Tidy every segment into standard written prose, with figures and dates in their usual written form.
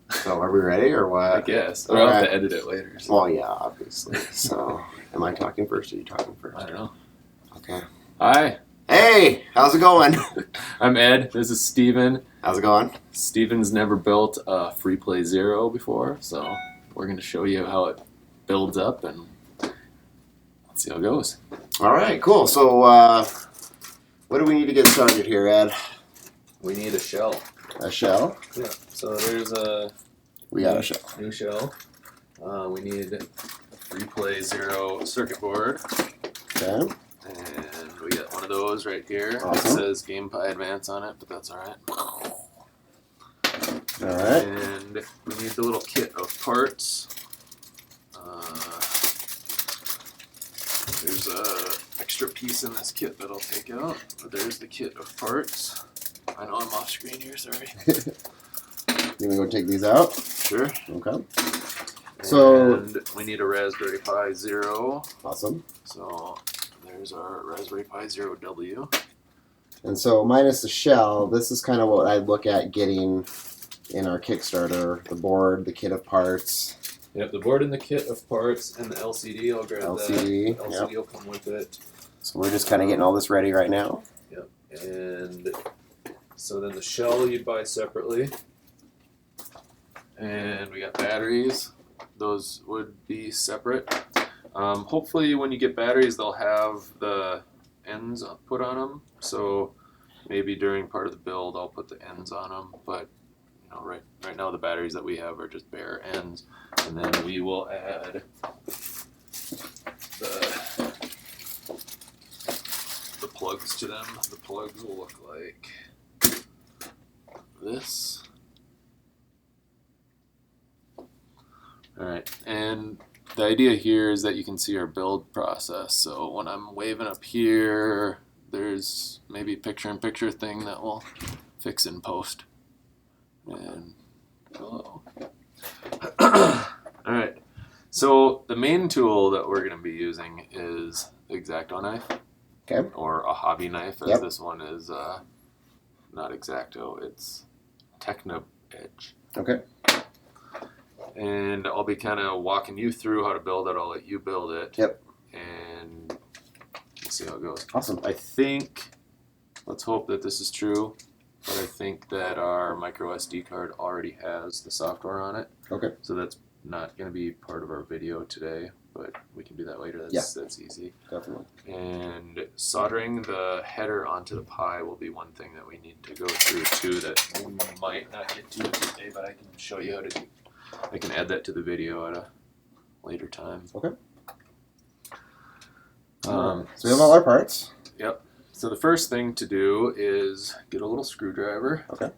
So are we ready or what? I guess. Or I'll have to edit it later. So. Well, yeah, obviously. So, am I talking first or are you talking first? I don't know. Okay. Hi. Hey, how's it going? I'm Ed. This is Steven. How's it going? Steven's never built a Freeplay 0 before, so we're going to show you how it builds up and let's see how it goes. All right, cool. So, what do we need to get started here, Ed? We need a shell. A shell? Yeah. So there's a... We got a shell. New shell. We need a Freeplay 0 circuit board. Okay. And we got one of those right here. Awesome. It says Game Pi Advance on it, but that's alright. Alright. And we need the little kit of parts. There's a extra piece in this kit that I'll take out. But there's the kit of parts. I know I'm off screen here, sorry. You want to go take these out? Sure. Okay. So, and we need a Raspberry Pi 0. Awesome. So there's our Raspberry Pi 0W. And so minus the shell, this is kind of what I'd look at getting in our Kickstarter. The board, the kit of parts. Yep, the board and the kit of parts and the LCD. I'll grab LCD, that. LCD will come with it. So we're just kind of getting all this ready right now. Yep. And so then the shell you'd buy separately. And we got batteries. Those would be separate. Hopefully when you get batteries, they'll have the ends put on them. So maybe during part of the build, I'll put the ends on them. But you know, right now the batteries that we have are just bare ends. And then we will add the plugs to them. The plugs will look like this. Alright, and the idea here is that you can see our build process. So when I'm waving up here, there's maybe a picture-in-picture thing that we'll fix in post. And hello. Alright, so the main tool that we're going to be using is the X-Acto knife. Okay. Or a hobby knife, as this one is not X-Acto, it's Techno Edge. Okay. And I'll be kind of walking you through how to build it. I'll let you build it. Yep. And we'll see how it goes. Awesome. I think, let's hope that this is true, but I think that our micro SD card already has the software on it. Okay. So that's not going to be part of our video today, but we can do that later. That's easy. Definitely. And soldering the header onto the Pi will be one thing that we need to go through too that we might not get to today, but I can show you how to do. I can add that to the video at a later time. Okay. So we have all our parts. Yep. So the first thing to do is get a little screwdriver. Okay.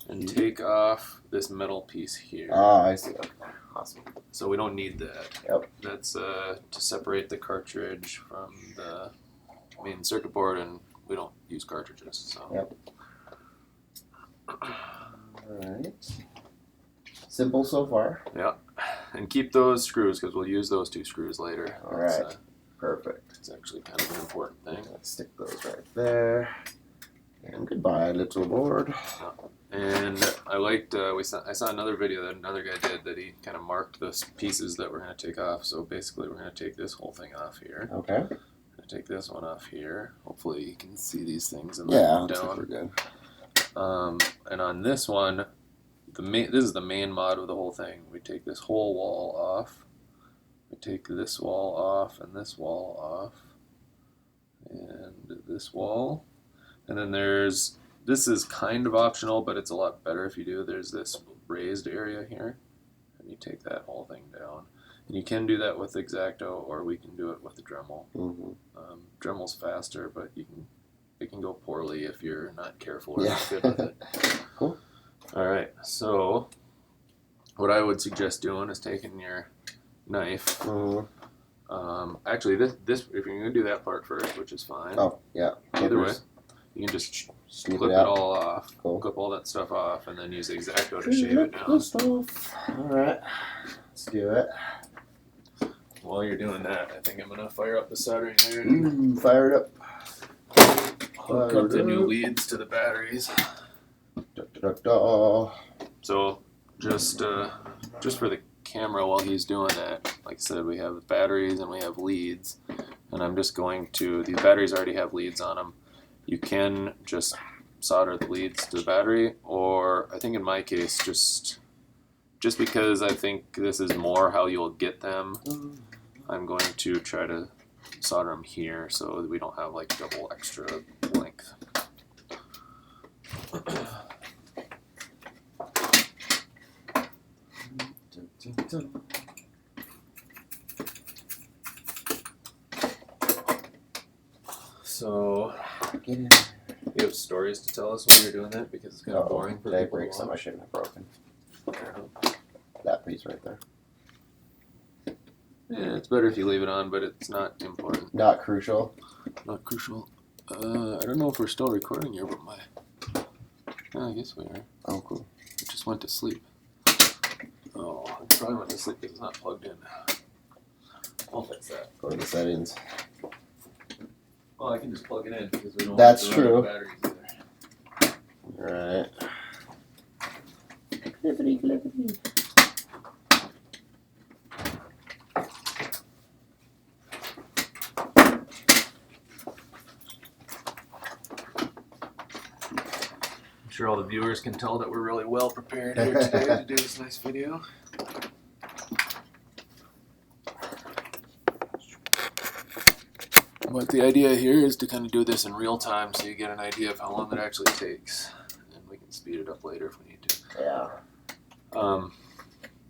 And take off this metal piece here. Ah, I see. Okay. Awesome. So we don't need that. Yep. That's to separate the cartridge from the main circuit board, and we don't use cartridges. So. Yep. All right. Simple so far. Yeah, and keep those screws because we'll use those two screws later. All right, perfect. It's actually kind of an important thing. Let's stick those right there. And goodbye, little board. And I liked, I saw another video that another guy did that he kind of marked the pieces that we're going to take off. So basically we're going to take this whole thing off here. Okay. I'm going to take this one off here. Hopefully you can see these things. And yeah, down. We're good. And on this one, this is the main mod of the whole thing. We take this whole wall off. We take this wall off and this wall off. And this wall. And then this is kind of optional, but it's a lot better if you do. There's this raised area here. And you take that whole thing down. And you can do that with X-Acto, or we can do it with the Dremel. Mm-hmm. Dremel's faster, but it can go poorly if you're not careful or not good with it. Cool. Alright, so what I would suggest doing is taking your knife. Actually, this if you're going to do that part first, which is fine. Oh, yeah. Either way, you can just clip it all off, clip all that stuff off, and then use the X-Acto to shave it down. Alright, let's do it. While you're doing that, I think I'm going to fire up the soldering iron. Fire it up. Hook up the new leads to the batteries. Da-da-da. So just for the camera while he's doing that, like I said, we have batteries and we have leads, and I'm just going to, these batteries already have leads on them. You can just solder the leads to the battery, or I think in my case, just because I think this is more how you'll get them, I'm going to try to solder them here so that we don't have like double extra length. So, you have stories to tell us while you're doing that, because it's kind of boring for Did I people. break something I shouldn't have broken? That piece right there. Yeah, it's better if you leave it on, but it's not important. Not crucial. Not crucial. I don't know if we're still recording here, but I guess we are. Oh, cool. It just went to sleep. Oh, it probably went to sleep because it's not plugged in. I'll fix that. Go to the settings. Well, I can just plug it in because we don't That's have to run true. the batteries either. Alright. Clippity, clippity. I'm sure all the viewers can tell that we're really well prepared here today to do this nice video. But the idea here is to kind of do this in real time so you get an idea of how long it actually takes. And we can speed it up later if we need to. Yeah.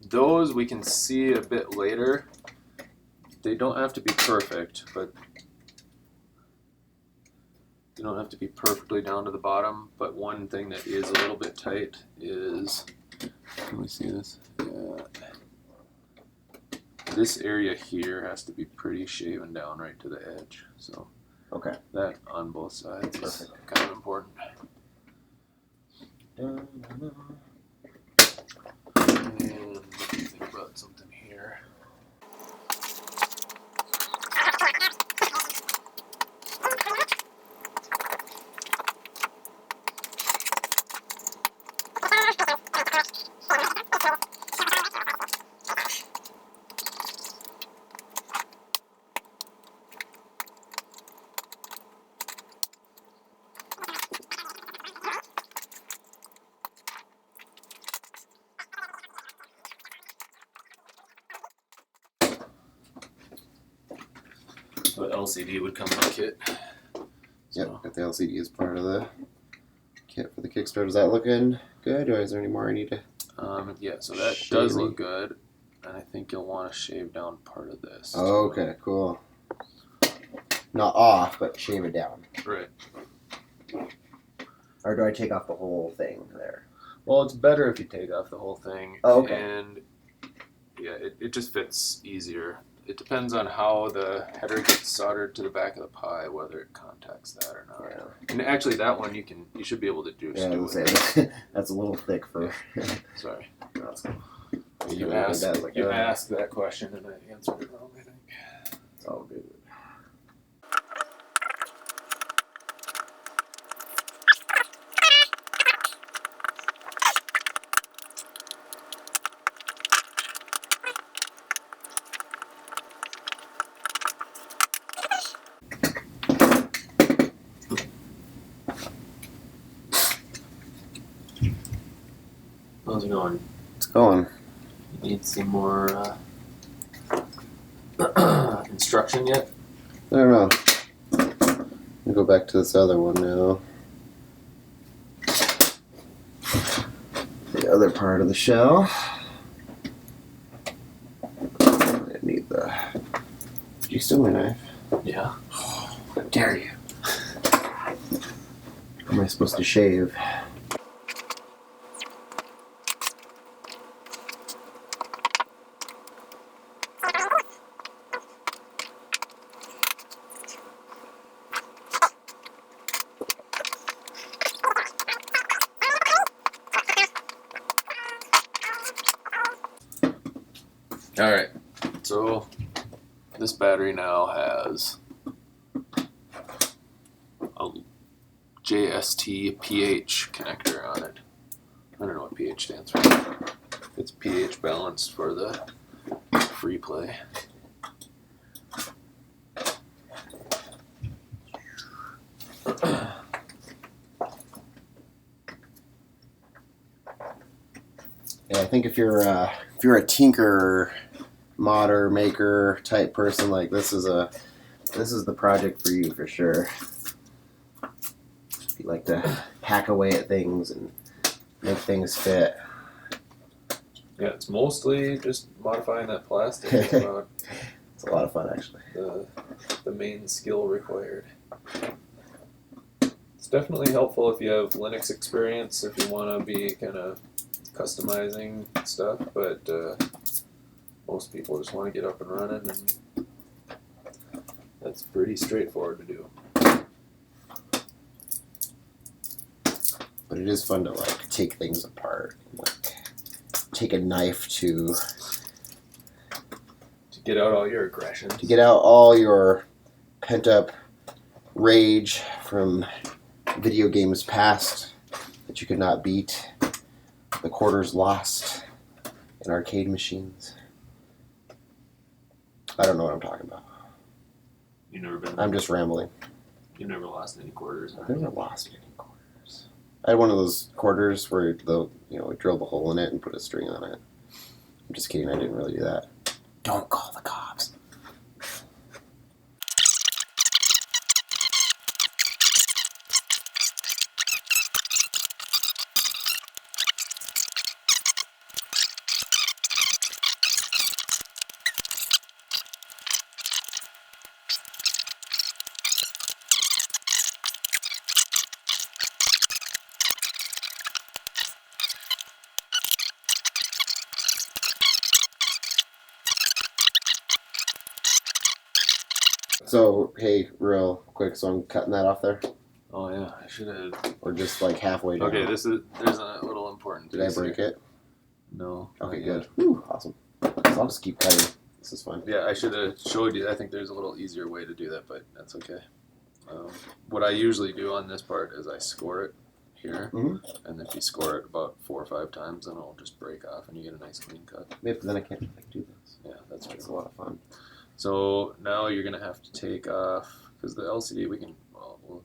Those we can see a bit later. They don't have to be perfect, but they don't have to be perfectly down to the bottom. But one thing that is a little bit tight is, can we see this? Yeah. This area here has to be pretty shaven down right to the edge. So Okay. that on both sides is Perfect. kind of important. And let me think about something here. But LCD would come in the kit. Yep, got the LCD as part of the kit for the Kickstarter. Is that looking good, or is there any more I need to? Yeah, so that does look good, and I think you'll want to shave down part of this. Oh, okay, cool. Not off, but shave it down. Right. Or do I take off the whole thing there? Well, it's better if you take off the whole thing. Oh, okay. And yeah, it just fits easier. It depends on how the header gets soldered to the back of the Pi, whether it contacts that or not. Yeah. And actually, that one you should be able to do. Yeah, I was gonna say, that's a little thick for. Sorry. That's cool. You asked that question and I answered it wrong, I think. It's all good. How's it going? It's going. You need some more instruction yet? I don't know. I'll go back to this other one now. The other part of the shell. I need the. Did you steal my knife? Yeah. How dare you? How am I supposed to shave? Alright, so this battery now has a JST PH connector on it. pH stands for. It's pH balanced for the Freeplay. Yeah, I think if you're a tinker, modder, maker type person, like this is the project for you for sure. If you like to hack away at things and make things fit. Yeah, it's mostly just modifying that plastic. It's about It's a lot of fun, actually. the main skill required. It's definitely helpful if you have Linux experience, if you want to be kind of customizing stuff, but most people just want to get up and running, and that's pretty straightforward to do. But it is fun to like take things apart, like take a knife to get out all your aggression. To get out all your pent up rage from video games past that you could not beat, the quarters lost in arcade machines. I don't know what I'm talking about. You never been. I'm just rambling. You never lost any quarters. I've never lost any quarters. I had one of those quarters where we drilled a hole in it and put a string on it. I'm just kidding. I didn't really do that. Don't call the cops. So, hey, real quick, so I'm cutting that off there? Oh yeah, I should have. Or just like halfway down? Okay, there's a little important. Did I break it? No. Okay, good. Whew, awesome. So I'll just keep cutting. This is fun. Yeah, I should have showed you. I think there's a little easier way to do that, but that's okay. What I usually do on this part is I score it here, and if you score it about 4 or 5 times, then it'll just break off, and you get a nice clean cut. Maybe then I can't do this. Yeah, that's true. It's a lot of fun. So now you're gonna have to take off, because the LCD we'll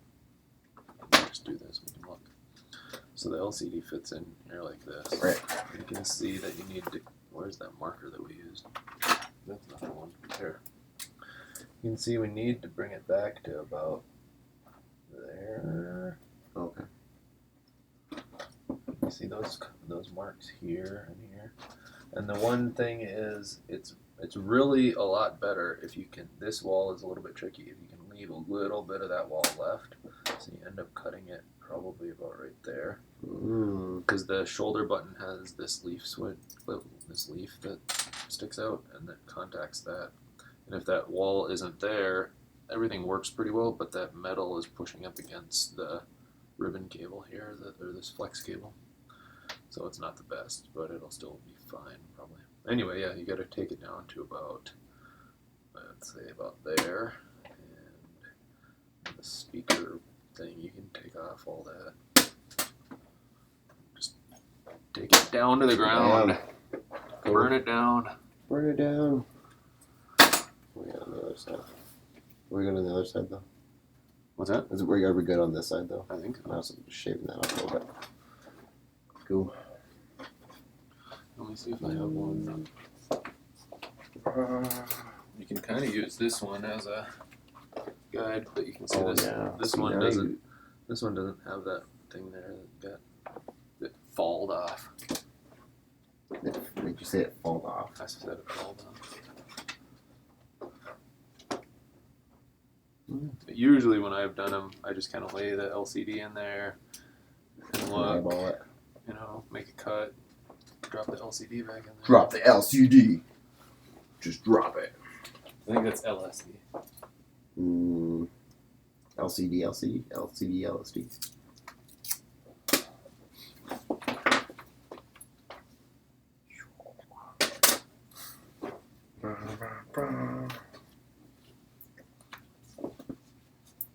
just do this. We can look. So the LCD fits in here like this. Right. You can see that you need to. Where's that marker that we used? That's not the one. There. You can see we need to bring it back to about there. Okay. You see those marks here and here. And the one thing is, it's really a lot better if you can. This wall is a little bit tricky. If you can leave a little bit of that wall left, so you end up cutting it probably about right there. Because the shoulder button has this leaf this leaf that sticks out and that contacts that. And if that wall isn't there, everything works pretty well, but that metal is pushing up against the ribbon cable here, or this flex cable. So it's not the best, but it'll still be fine probably. Anyway, yeah, you got to take it down to about, let's say about there, and the speaker thing, you can take off all that. Just take it down to the ground. Burn it down. Burn it down. We got on the other side. Are we good on the other side though? What's that? Are we good on this side though? I think so. I'm also just shaving that off a little bit. Cool. Let me see if I have one. You can kind of use this one as a guide, but you can see this one doesn't. This one doesn't have that thing there that falled off. Did you say it falled off? I said it falled off. But usually when I've done them, I just kind of lay the LCD in there and look, make a cut, drop the LCD back in there. Drop the LCD. Just drop it. I think that's LSD. LCD, LSD.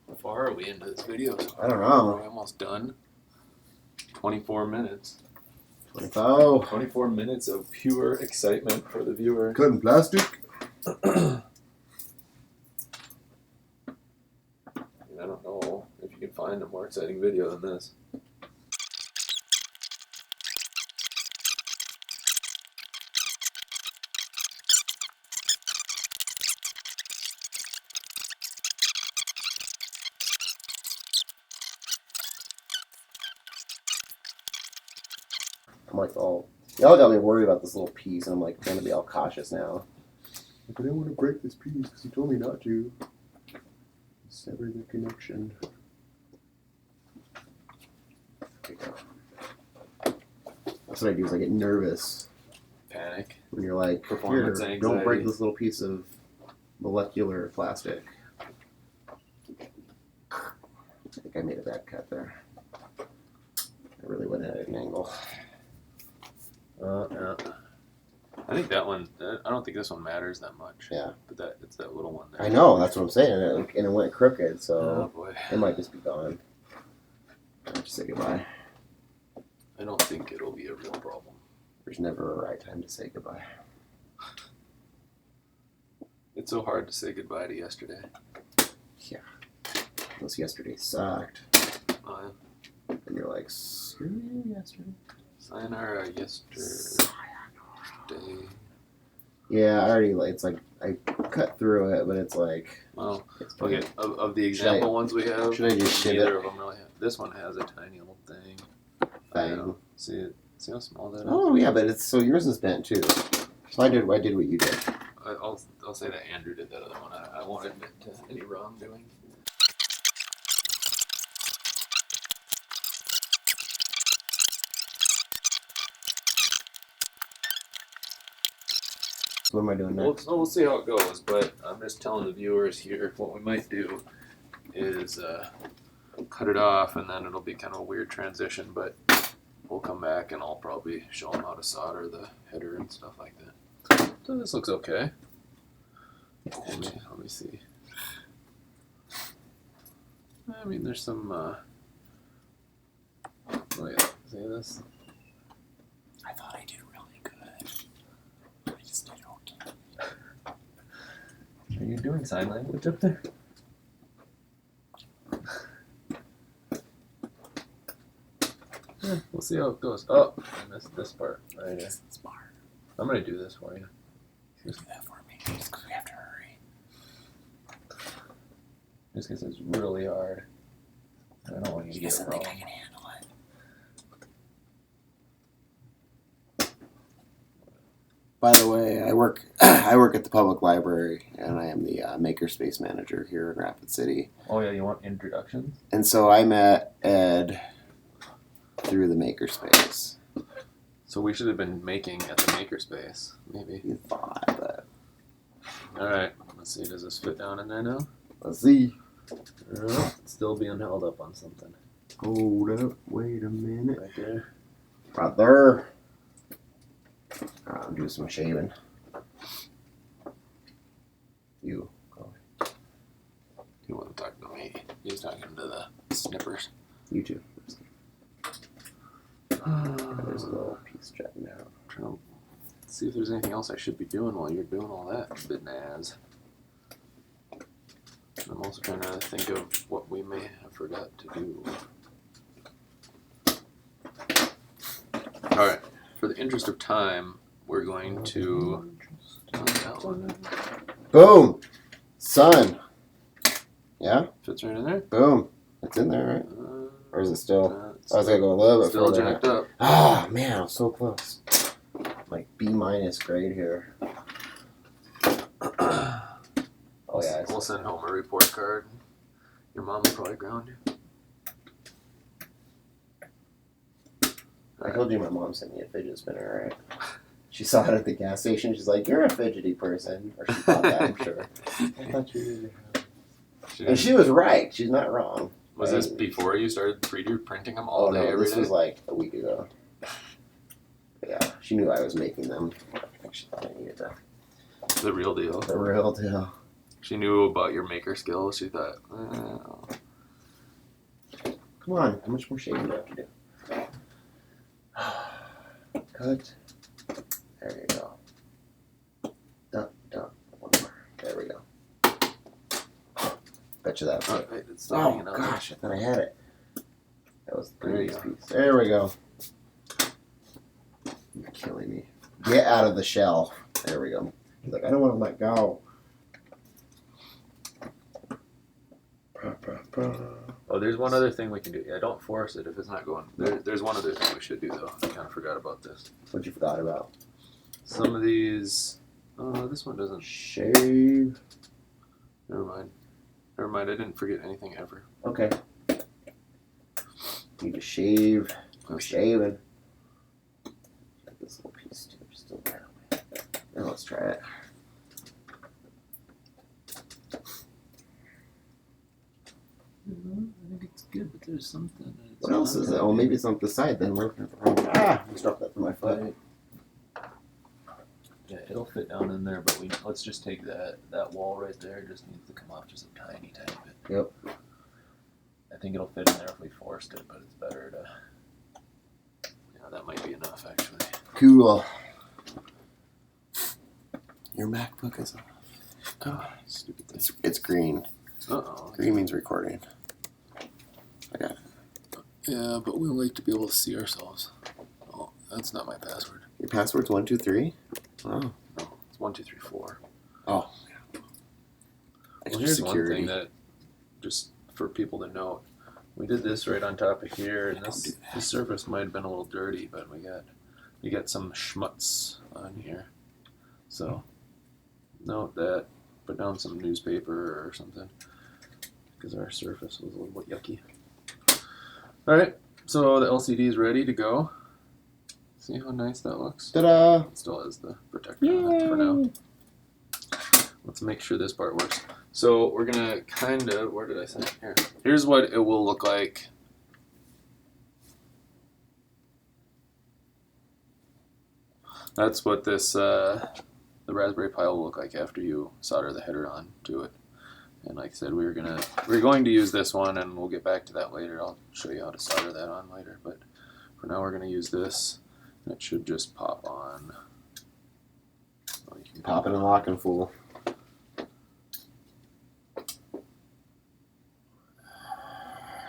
How far are we into this video? I don't know. Are we almost done? 24 minutes. Oh, 24 minutes of pure excitement for the viewer. cutting plastic. I don't know if you can find a more exciting video than this. I'm like, oh, y'all got me worried about this little piece, and I'm like trying to be all cautious now. But I didn't want to break this piece because he told me not to. Sever the connection. There you go. That's what I do is I get nervous. Panic. When you're like, Performance here, anxiety. don't break this little piece of molecular plastic. I think I made a bad cut there. I really went at an angle. Yeah. I think that one. I don't think this one matters that much. Yeah. But it's that little one there. I know, that's what I'm saying. And it went crooked, Oh so boy. it might just be gone. I'll just say goodbye. I don't think it'll be a real problem. There's never a right time to say goodbye. It's so hard to say goodbye to yesterday. Yeah. Unless yesterday sucked. And you're like, screw you, yesterday. Sayonara yesterday. Yeah, I already, it's like, I cut through it, but it's like... Well, it's okay, of the example ones we have, should I just ship neither it? of them really have. This one has a tiny little thing. Thing. See how small that is? Oh, yeah, but it's, so yours is bent too. So I did what you did. I'll say that Andrew did that other one. I won't admit to any wrongdoing. So what am I doing next? We'll see how it goes, but I'm just telling the viewers here what we might do is cut it off, and then it'll be kind of a weird transition, but we'll come back and I'll probably show them how to solder the header and stuff like that. So this looks okay. Let me see. I mean, there's some. Oh yeah, see this? I thought I did really good. I just did okay. Are you doing sign language up there? Yeah, we'll see how it goes. Oh, I missed this part right here. Smart. I'm gonna do this for you. Do that for me. Just because we have to hurry. Just because it's really hard. I don't want you to You get guys it think wrong. I can handle it? By the way, I work at the public library, and I am the makerspace manager here in Rapid City. Oh yeah, you want introductions? And so I met Ed through the makerspace. So we should have been making at the makerspace, maybe. You thought, but Alright, let's see, does this fit down in there now? let's see. It's still being held up on something. Hold up, wait a minute. Right there. Right there. I'll do some shaving. You go. He wasn't talking to me. He's talking to the snippers. You too. There's a little piece jutting out. Trying to see if there's anything else I should be doing while you're doing all that bidnaz. I'm also trying to think of what we may have forgot to do. Alright, for the interest of time, we're going to... that one. Boom! Sun. Yeah? Fits right in there? Boom. It's in there, right? Or is it still? It's I was gonna go a little bit still further. jacked up. Ah, man, I'm so close. Like B- grade here. Oh yeah, We'll send home a report card. Your mom will probably ground you. I told you my mom sent me a fidget spinner, right? She saw it at the gas station. She's like, "You're a fidgety person," or she thought that. I'm sure. I thought you were. And she was right. She's not wrong. Was this before you started 3D printing them all day, every this day? was like a week ago. But yeah, she knew I was making them. I think she thought I needed The real deal. the real deal. She knew about your maker skills. She thought, Come on, how much more shaving do I have to do? cut. There you go. Done. One more. There we go. Bet you that. Right, it's still Oh hanging out. gosh, I thought I had it. That was the There you previous go. piece. There we go. You're killing me. Get out of the shell. There we go. He's like, I don't want to let go. Oh, there's one other thing we can do. Yeah, don't force it if it's not going. There's one other thing we should do though. I kind of forgot about this. What you forgot about? Some of these. Oh, this one doesn't. Shave. Never mind. I didn't forget anything ever. Okay. Need to shave. I'm shaving. This little piece too, still there. Now let's try it. I think it's good, but there's something. What else is it? Oh, maybe it's on the side then. I just dropped that from my foot. Yeah, it'll fit down in there, but let's just take that wall right there. It just needs to come off just a tiny bit. Yep. I think it'll fit in there if we forced it, but it's better to. Yeah, that might be enough actually. Cool. Your MacBook is off. Oh, stupid thing. It's green. Uh-oh. Green means recording. I got it. Yeah, but we like to be able to see ourselves. Oh, that's not my password. Your password's 123. Oh. No, it's 1, 2, 3, 4. Oh. Well, Extra here's security. one thing that, just for people to note, we did this right on top of here, and this surface might have been a little dirty, but we got some schmutz on here. So note that. Put down some newspaper or something, because our surface was a little bit yucky. All right, so the LCD is ready to go. See how nice that looks? Ta-da! It still has the protector on it for now. Let's make sure this part works. So we're gonna kind of, where did I say it? Here. Here's what it will look like. That's what this, the Raspberry Pi will look like after you solder the header on to it. And like I said, we're going to use this one, and we'll get back to that later. I'll show you how to solder that on later. But for now, we're going to use this, and it should just pop on. Oh, you can Popping and locking, fool.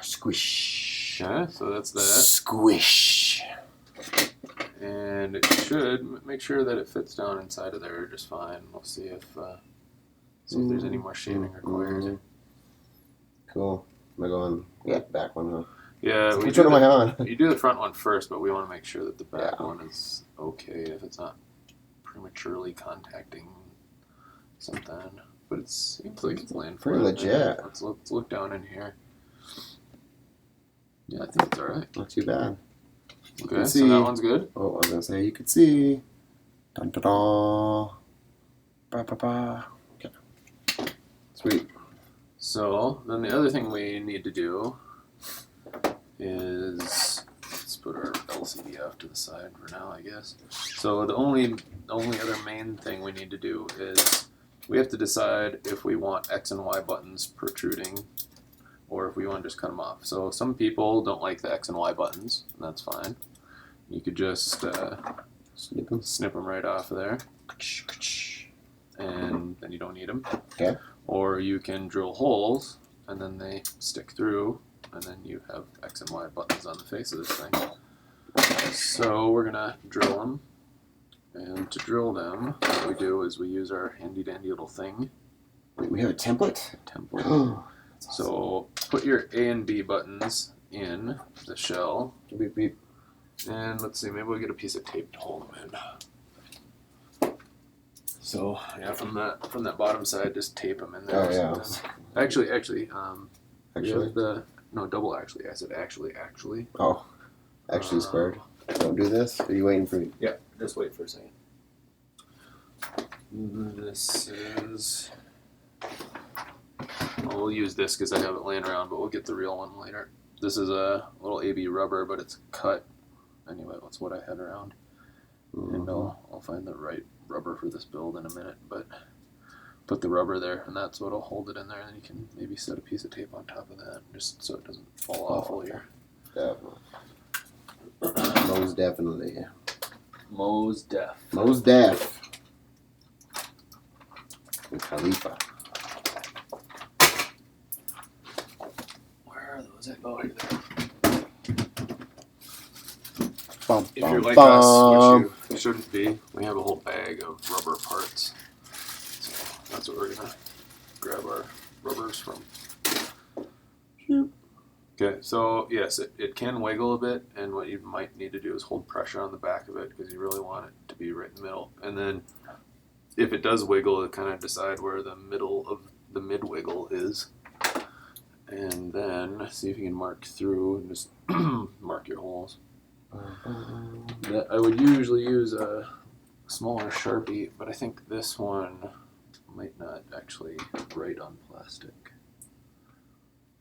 Squish. Okay, so that's that. Squish. And it should make sure that it fits down inside of there just fine. We'll see if there's any more shaving required. Cool. Am I going? Yeah, back one though. Yeah, Which one am I on? you do the front one first, but we want to make sure that the back Yeah. one is okay if it's not prematurely contacting something. But it seems like it's laying Pretty flat. legit. Let's look down in here. Yeah, I think it's alright. Not too bad. Okay, can so see. that one's good. Oh, I was gonna say you could see. Dun dun dun. Ba ba ba. Okay. Sweet. So then the other thing we need to do is, let's put our LCD off to the side for now, I guess. So the only other main thing we need to do is we have to decide if we want X and Y buttons protruding or if we want to just cut them off. So some people don't like the X and Y buttons, and that's fine. You could just snip them right off of there, and then you don't need them. Okay. Or you can drill holes, and then they stick through, and then you have X and Y buttons on the face of this thing. So we're gonna drill them, and to drill them, what we do is we use our handy dandy little thing. Wait, we have a template? Template. Oh. So put your A and B buttons in the shell, Beep, beep. and let's see, maybe we'll get a piece of tape to hold them in. So yeah, from that bottom side, just tape them in there. Oh, yeah. Actually, Actually? double actually. I said actually. Oh. Actually squared. Don't do this? Are you waiting for me? Yeah, just wait for a second. This is. Well, we'll use this because I have it laying around, but we'll get the real one later. This is a little AB rubber, but it's cut. Anyway, that's what I had around. And I'll find the right rubber for this build in a minute, but put the rubber there, and that's what'll hold it in there. And you can maybe set a piece of tape on top of that, just so it doesn't fall off while you're. Definitely. Most definitely. Mos Def. Mos Def. And Khalifa. Where are those at? Oh, here they are. Bum, If bum, you're like bum. us, which you shouldn't be, we have a whole bag of rubber parts. So that's what we're gonna grab our rubbers from. Okay, so yes, it can wiggle a bit, and what you might need to do is hold pressure on the back of it because you really want it to be right in the middle. And then if it does wiggle, it kind of decide where the middle of the mid wiggle is. And then see if you can mark through and just mark your holes. I would usually use a smaller Sharpie, but I think this one might not actually write on plastic.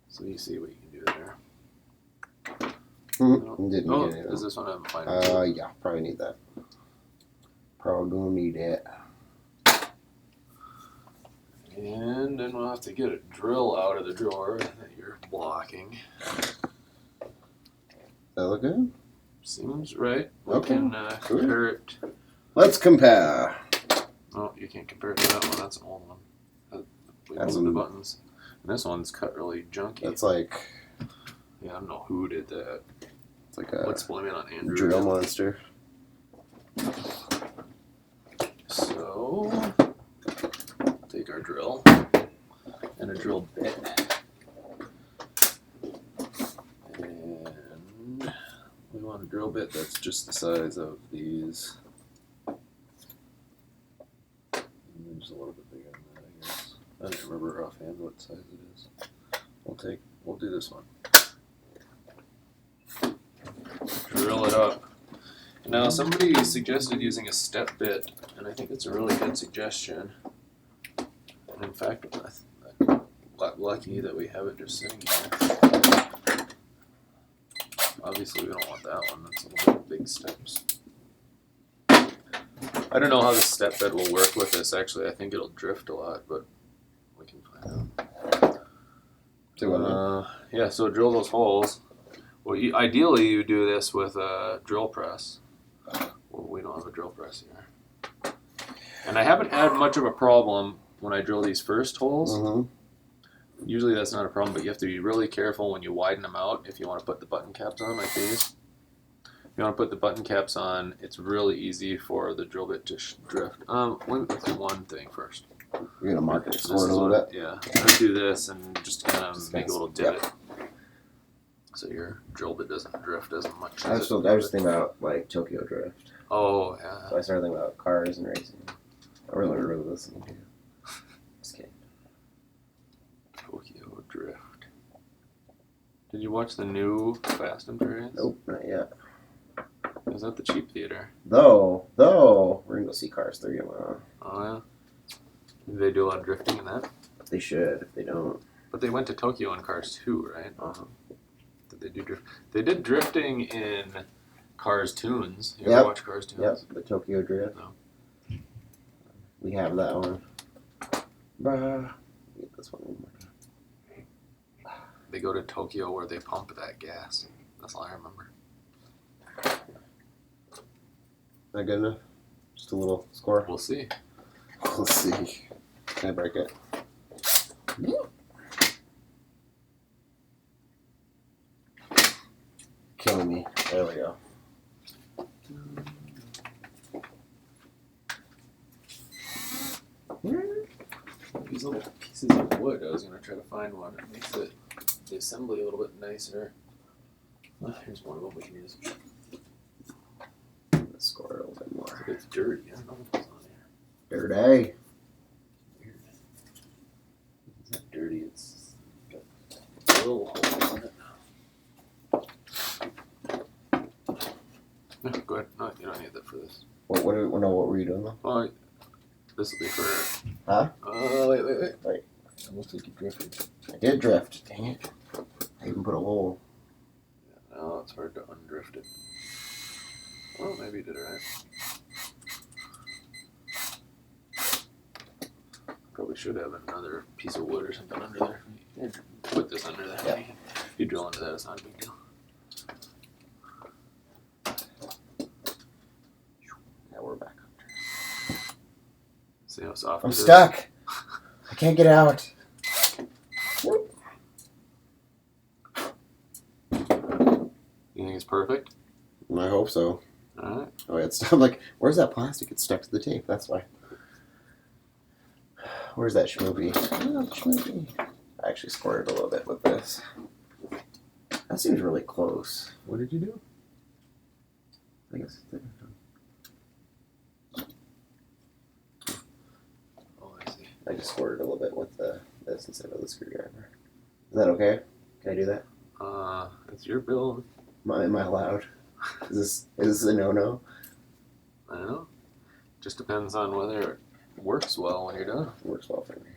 So you see what you can do there. Didn't need any of Is that. this one I'm finding? Yeah, probably need that. Probably gonna need it. And then we'll have to get a drill out of the drawer that you're blocking. That look good? Seems right. We Okay. can compare it. Let's compare. Oh, you can't compare it to that one. That's an old one. We That's moved the an- buttons. And this one's cut really junky. That's like Yeah, I don't know who did that. it's like a Let's blame it on Andrew. drill monster. So, take our drill and a drill bit. And we want a drill bit that's just the size of these. And then just a little bit bigger than that, I guess. I don't remember offhand what size it is. We'll do this one. Drill it up. Now, somebody suggested using a step bit, and I think it's a really good suggestion. And in fact, I'm lucky that we have it just sitting here. Obviously, we don't want that one. That's a little bit big steps. I don't know how the step bit will work with this. Actually, I think it'll drift a lot, but we can find out. Yeah, so drill those holes. Well, ideally, you do this with a drill press. Well, we don't have a drill press here. And I haven't had much of a problem when I drill these first holes. Mm-hmm. Usually that's not a problem, but you have to be really careful when you widen them out if you want to put the button caps on like these. If you want to put the button caps on, it's really easy for the drill bit to drift. Let's do one thing first. You're gonna mark it This score is a little what- bit. Yeah, let's do this and just kind of Just make a kinda- little divot. So your drill bit doesn't drift as much. I was just thinking about like Tokyo Drift. Oh, yeah. So I started thinking about cars and racing. I really listening to you. Just kidding. Tokyo Drift. Did you watch the new Fast and Furious? Nope, not yet. It was at the cheap theater. Though, we're gonna go see Cars 3 tomorrow. Oh, yeah. Did they do a lot of drifting in that? They should. If they don't, But they went to Tokyo in Cars 2, right? uh-huh. Did they do drift? They did drifting in Cars Tunes. You Yep. ever watch Cars Tunes? Yep, the Tokyo Drift. No. We have that one. Bruh. Get this one. They go to Tokyo where they pump that gas. That's all I remember. Not good enough? Just a little score. We'll see. Let's see. Can I break it? Killing me. There we go. These little pieces of wood, I was going to try to find one that makes the assembly a little bit nicer. Here's one of them we can use. Let's score a little bit more. It's dirty. I don't know what's on here. Dirty. Weird. It's not dirty, it's got a little hole in it. No, go ahead. No, you don't need that for this. What were you doing though? Well, this will be for... Huh? Oh, wait. Wait. It looks like you drifted. I did drift. Dang it. I even put a hole. No, it's hard to undrift it. Well, maybe you did it right. Probably should have another piece of wood or something under there. Yeah, put this under there. Yeah. You drill into that, it's not a big deal. off. I'm stuck. I can't get out. You think it's perfect? I hope so. Alright. Oh, it's I'm like, where's that plastic? It's stuck to the tape. That's why. Where's that schmoopy? Oh, schmoopy. I actually squirted a little bit with this. That seems really close. What did you do? I guess. Oh, I see. I just squirted a little bit with this instead of the screwdriver. Is that okay? Can I do that? It's your build. Am I allowed? Is this a no-no? I don't know. Just depends on whether it works well when you're done. It works well for me.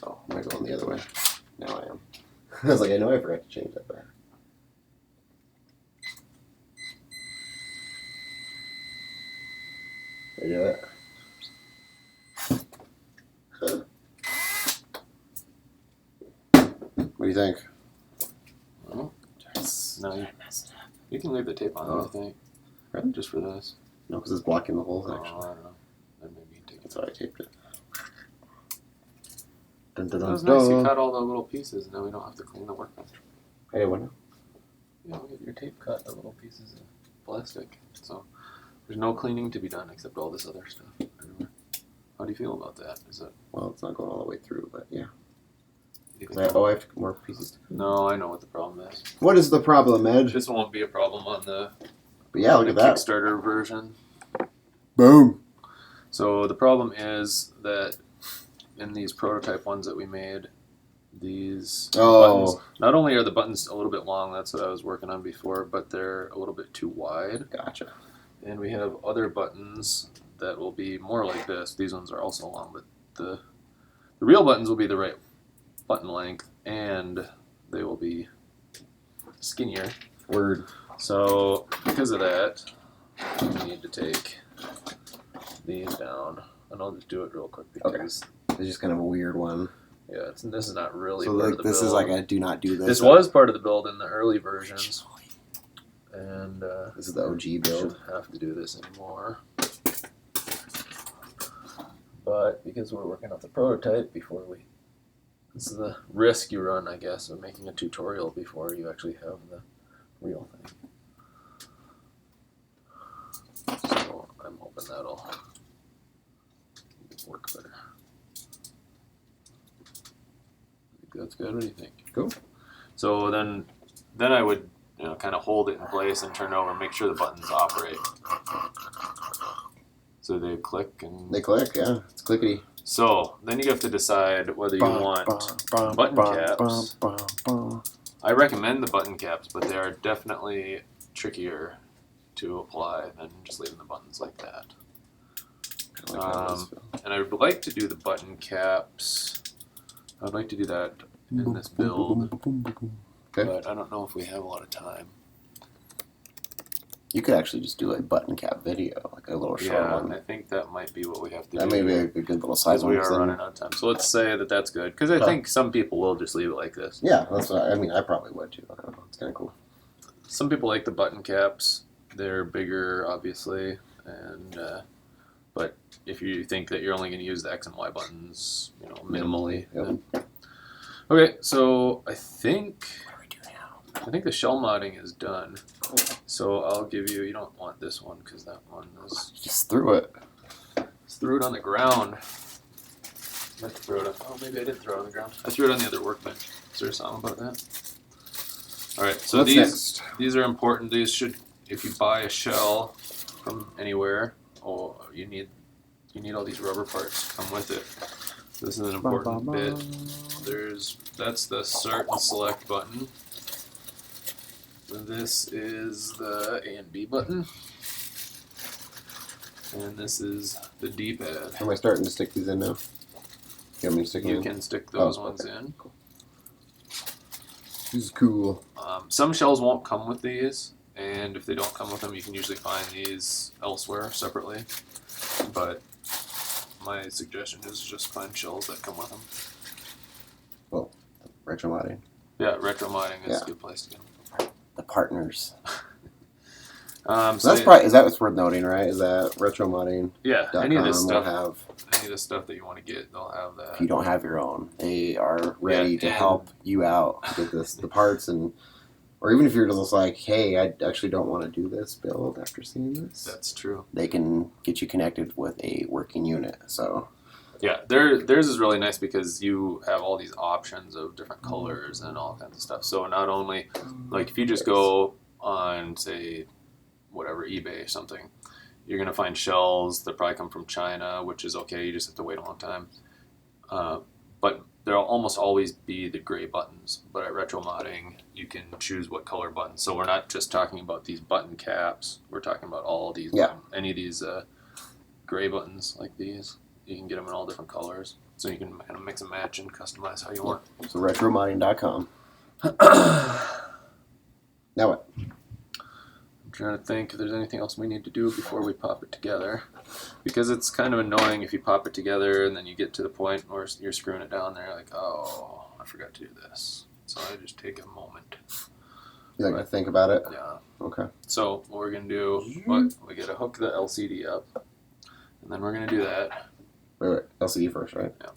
Oh, am I going the other way? Now I am. I was like, I know I forgot to change that back. Did I do it? What do you think? Well, no, you can leave the tape on, I think. Really? Just for this. No, because it's blocking the whole Oh, I section. don't know. Then maybe you can take it. That's why I taped it. Dun, dun, That dun, was nice. You dun. cut all the little pieces, and now we don't have to clean the workbench. Hey, what now? Yeah, we get your tape cut, the little pieces of plastic. So there's no cleaning to be done except all this other stuff everywhere. How do you feel about that? Is it? Well, it's not going all the way through, but yeah. You I think have more pieces to cut. No, I know what the problem is. What is the problem, Ed? This won't be a problem on the, But yeah, look the at that. Kickstarter version. Boom. So the problem is that in these prototype ones that we made, these buttons, not only are the buttons a little bit long, that's what I was working on before, but they're a little bit too wide. Gotcha. And we have other buttons that will be more like this. These ones are also long, but the real buttons will be the right button length, and they will be skinnier. Word. So because of that, we need to take these down, and I'll just do it real quick because It's just kind of a weird one. yeah, this is not really So part like of the this build. is like a do not do this. This was part of the build in the early versions, and This is the OG build. shouldn't have to do this anymore. But because we're working off the prototype before this is the risk you run, I guess, of making a tutorial before you actually have the real thing. So I'm hoping that'll work better. I think that's good. What do you think? Cool. So then I would kind of hold it in place and turn it over and make sure the buttons operate. So they click and They click, yeah. It's clickety. so then you have to decide whether you want button caps. I recommend the button caps, but they are definitely trickier to apply than just leaving the buttons like that. And I would like to do the button caps. I'd like to do that in this build, Okay. but I don't know if we have a lot of time. You could actually just do a button cap video, like a little short Yeah, one. I think that might be what we have to That do. may be a good little side Because one. we are then- running out of time. So let's say that that's good. Because I think some people will just leave it like this. Yeah, that's what I mean. I probably would too. I don't know. It's kind of cool. Some people like the button caps. They're bigger, obviously. And but if you think that you're only going to use the X and Y buttons, minimally. Yep. Then. Okay, so I think What do we do now? I think the shell modding is done. So I'll give you. You don't want this one because that one is. Just threw it. Just threw it on the ground. I meant to throw it on. Oh, maybe I did throw it on the ground. I threw it on the other workbench. Is there a song about that? All right. So What's next? these are important. These should, if you buy a shell from anywhere, you need all these rubber parts to come with it. This is an important bit. That's the start and select button. This is the A and B button. And this is the D-pad. Am I starting to stick these in now? You want me to stick them You in? can stick those Oh, ones okay. in. Cool. This is cool. Some shells won't come with these, and if they don't come with them, you can usually find these elsewhere separately. But my suggestion is just find shells that come with them. Well, Retro modding. Yeah, retro modding is Yeah. a good place to get. The partners. So That's probably, is that what's worth noting, right? Is that retro modding? yeah, any of this will stuff, have, any of the stuff that you want to get, they'll have that. if you don't have your own, they are ready to and- help you out get the parts, and or even if you're just like, hey, I actually don't want to do this build after seeing this, That's true. they can get you connected with a working unit. So Yeah, theirs is really nice because you have all these options of different colors and all kinds of stuff. So not only, like, if you just go on, say, whatever, eBay or something, you're going to find shells that probably come from China, which is okay. You just have to wait a long time. But there'll almost always be the gray buttons. But at Retro Modding, you can choose what color buttons. So we're not just talking about these button caps. We're talking about all these, any of these gray buttons like these. You can get them in all different colors. So you can kind of mix and match and customize how you want. So retromodding.com. Now what? I'm trying to think if there's anything else we need to do before we pop it together. Because it's kind of annoying if you pop it together and then you get to the point where you're screwing it down there, like, oh, I forgot to do this. So I just take a moment. You like to think about it? Yeah. Okay. So what we're going to do, we got to hook the LCD up. And then we're going to do that. Wait, LCD first, right? Yeah.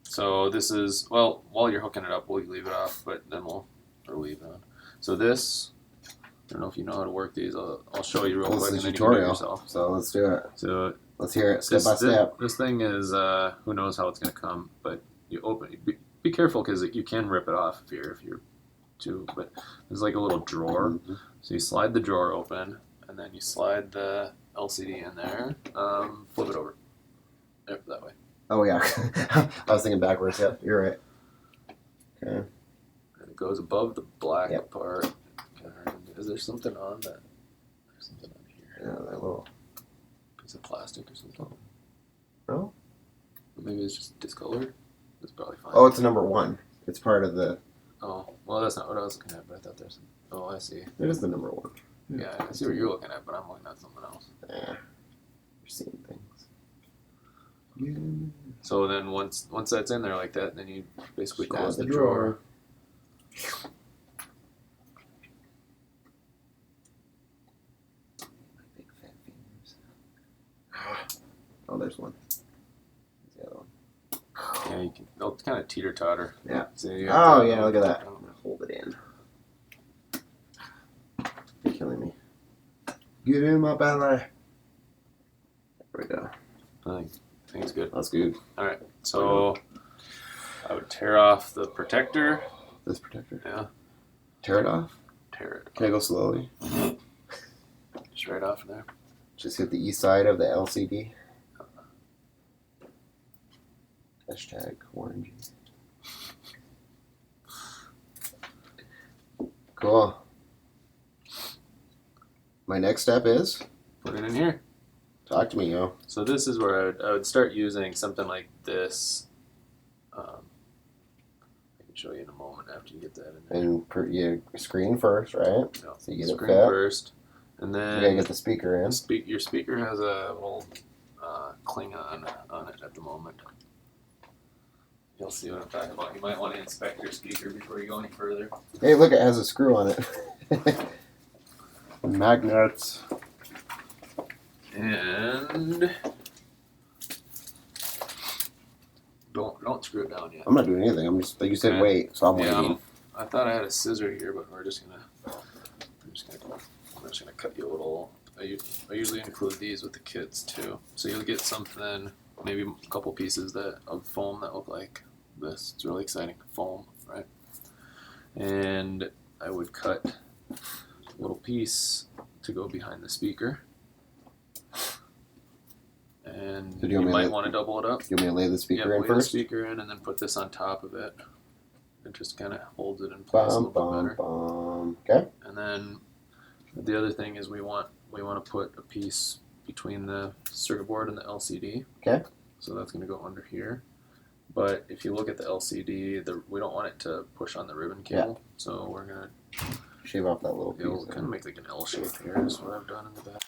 So this is, well, while you're hooking it up, we'll leave it off, but then we'll leave it on. So this, I don't know if you know how to work these. I'll show you real Well, quick this and is then you can do it tutorial. yourself. So let's do it. So Let's hear it step by step. This thing is, who knows how it's going to come, but you open, be careful because you can rip it off if you're too, but there's like a little drawer. Mhm. So you slide the drawer open and then you slide the LCD in there, flip it over. There, that way. Oh yeah, I was thinking backwards. Yeah, you're right. Okay. And it goes above the black Yep. part. Is there something on that? There's something on here. Yeah, that little. Piece of plastic or something. No. Or maybe it's just discolored. It's probably fine. Oh, it's a number one. It's part of the. Oh, well, that's not what I was looking at, but I thought there's. Oh, I see. It is the number one. Yeah, I see what you're looking at, but I'm looking at something else. Yeah. You're seeing things. So then once that's in there like that, then you basically Snap close the the drawer. Oh, there's one. There's the other one. Yeah, you can. They'll kind of teeter totter. Yeah. So Oh yeah, look at that. I'm gonna hold it in. You're killing me. Get in my belly. There we go. I think it's good. That's good. All right, so I would tear off the protector. This protector. Yeah. Tear it off. Tear it. Can I go slowly? Just right off there. Just hit the east side of the LCD. Hashtag orangey. Cool. My next step is Put it in here. talk to me, yo. So this is where I would start using something like this. I can show you in a moment after you get that in there. And you screen first, right? No, So you get it screen fit. first, and You then gotta get the speaker in. your speaker has a little Klingon on it at the moment. You'll see what I'm talking about. You might want to inspect your speaker before you go any further. Hey, look, it has a screw on it. Magnets. And don't screw it down yet. I'm not doing anything. I'm just like you said. Okay. Wait, so I'm Yeah, waiting. I thought I had a scissor here, but I'm just gonna cut you a little. I usually include these with the kits too, so you'll get something, maybe a couple pieces of foam that look like this. It's really exciting, foam, right? And I would cut a little piece to go behind the speaker, and So do you you want me to might lay- want to double it up. You want me to lay the speaker in lay the first? speaker in, and then put this on top of it. It just kind of holds it in place a Bum, little bit bum, better. bum. Okay. And then the other thing is we want to put a piece between the circuit board and the LCD. Okay. So that's going to go under here. But if you look at the LCD, we don't want it to push on the ribbon cable. So we're going to Shave off that little it'll piece. kind of make like an L shape here is what I've done in the back.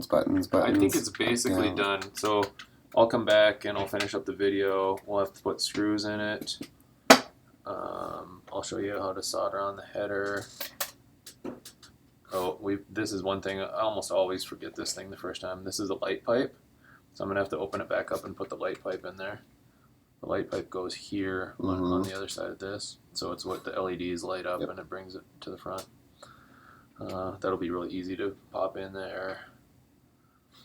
buttons. I think it's basically down. done. So I'll come back and I'll finish up the video. We'll have to put screws in it. I'll show you how to solder on the header. Oh, this is one thing, I almost always forget this thing the first time. This is a light pipe. So I'm going to have to open it back up and put the light pipe in there. The light pipe goes here on the other side of this. So it's what the LEDs light up and it brings it to the front. That'll be really easy to pop in there.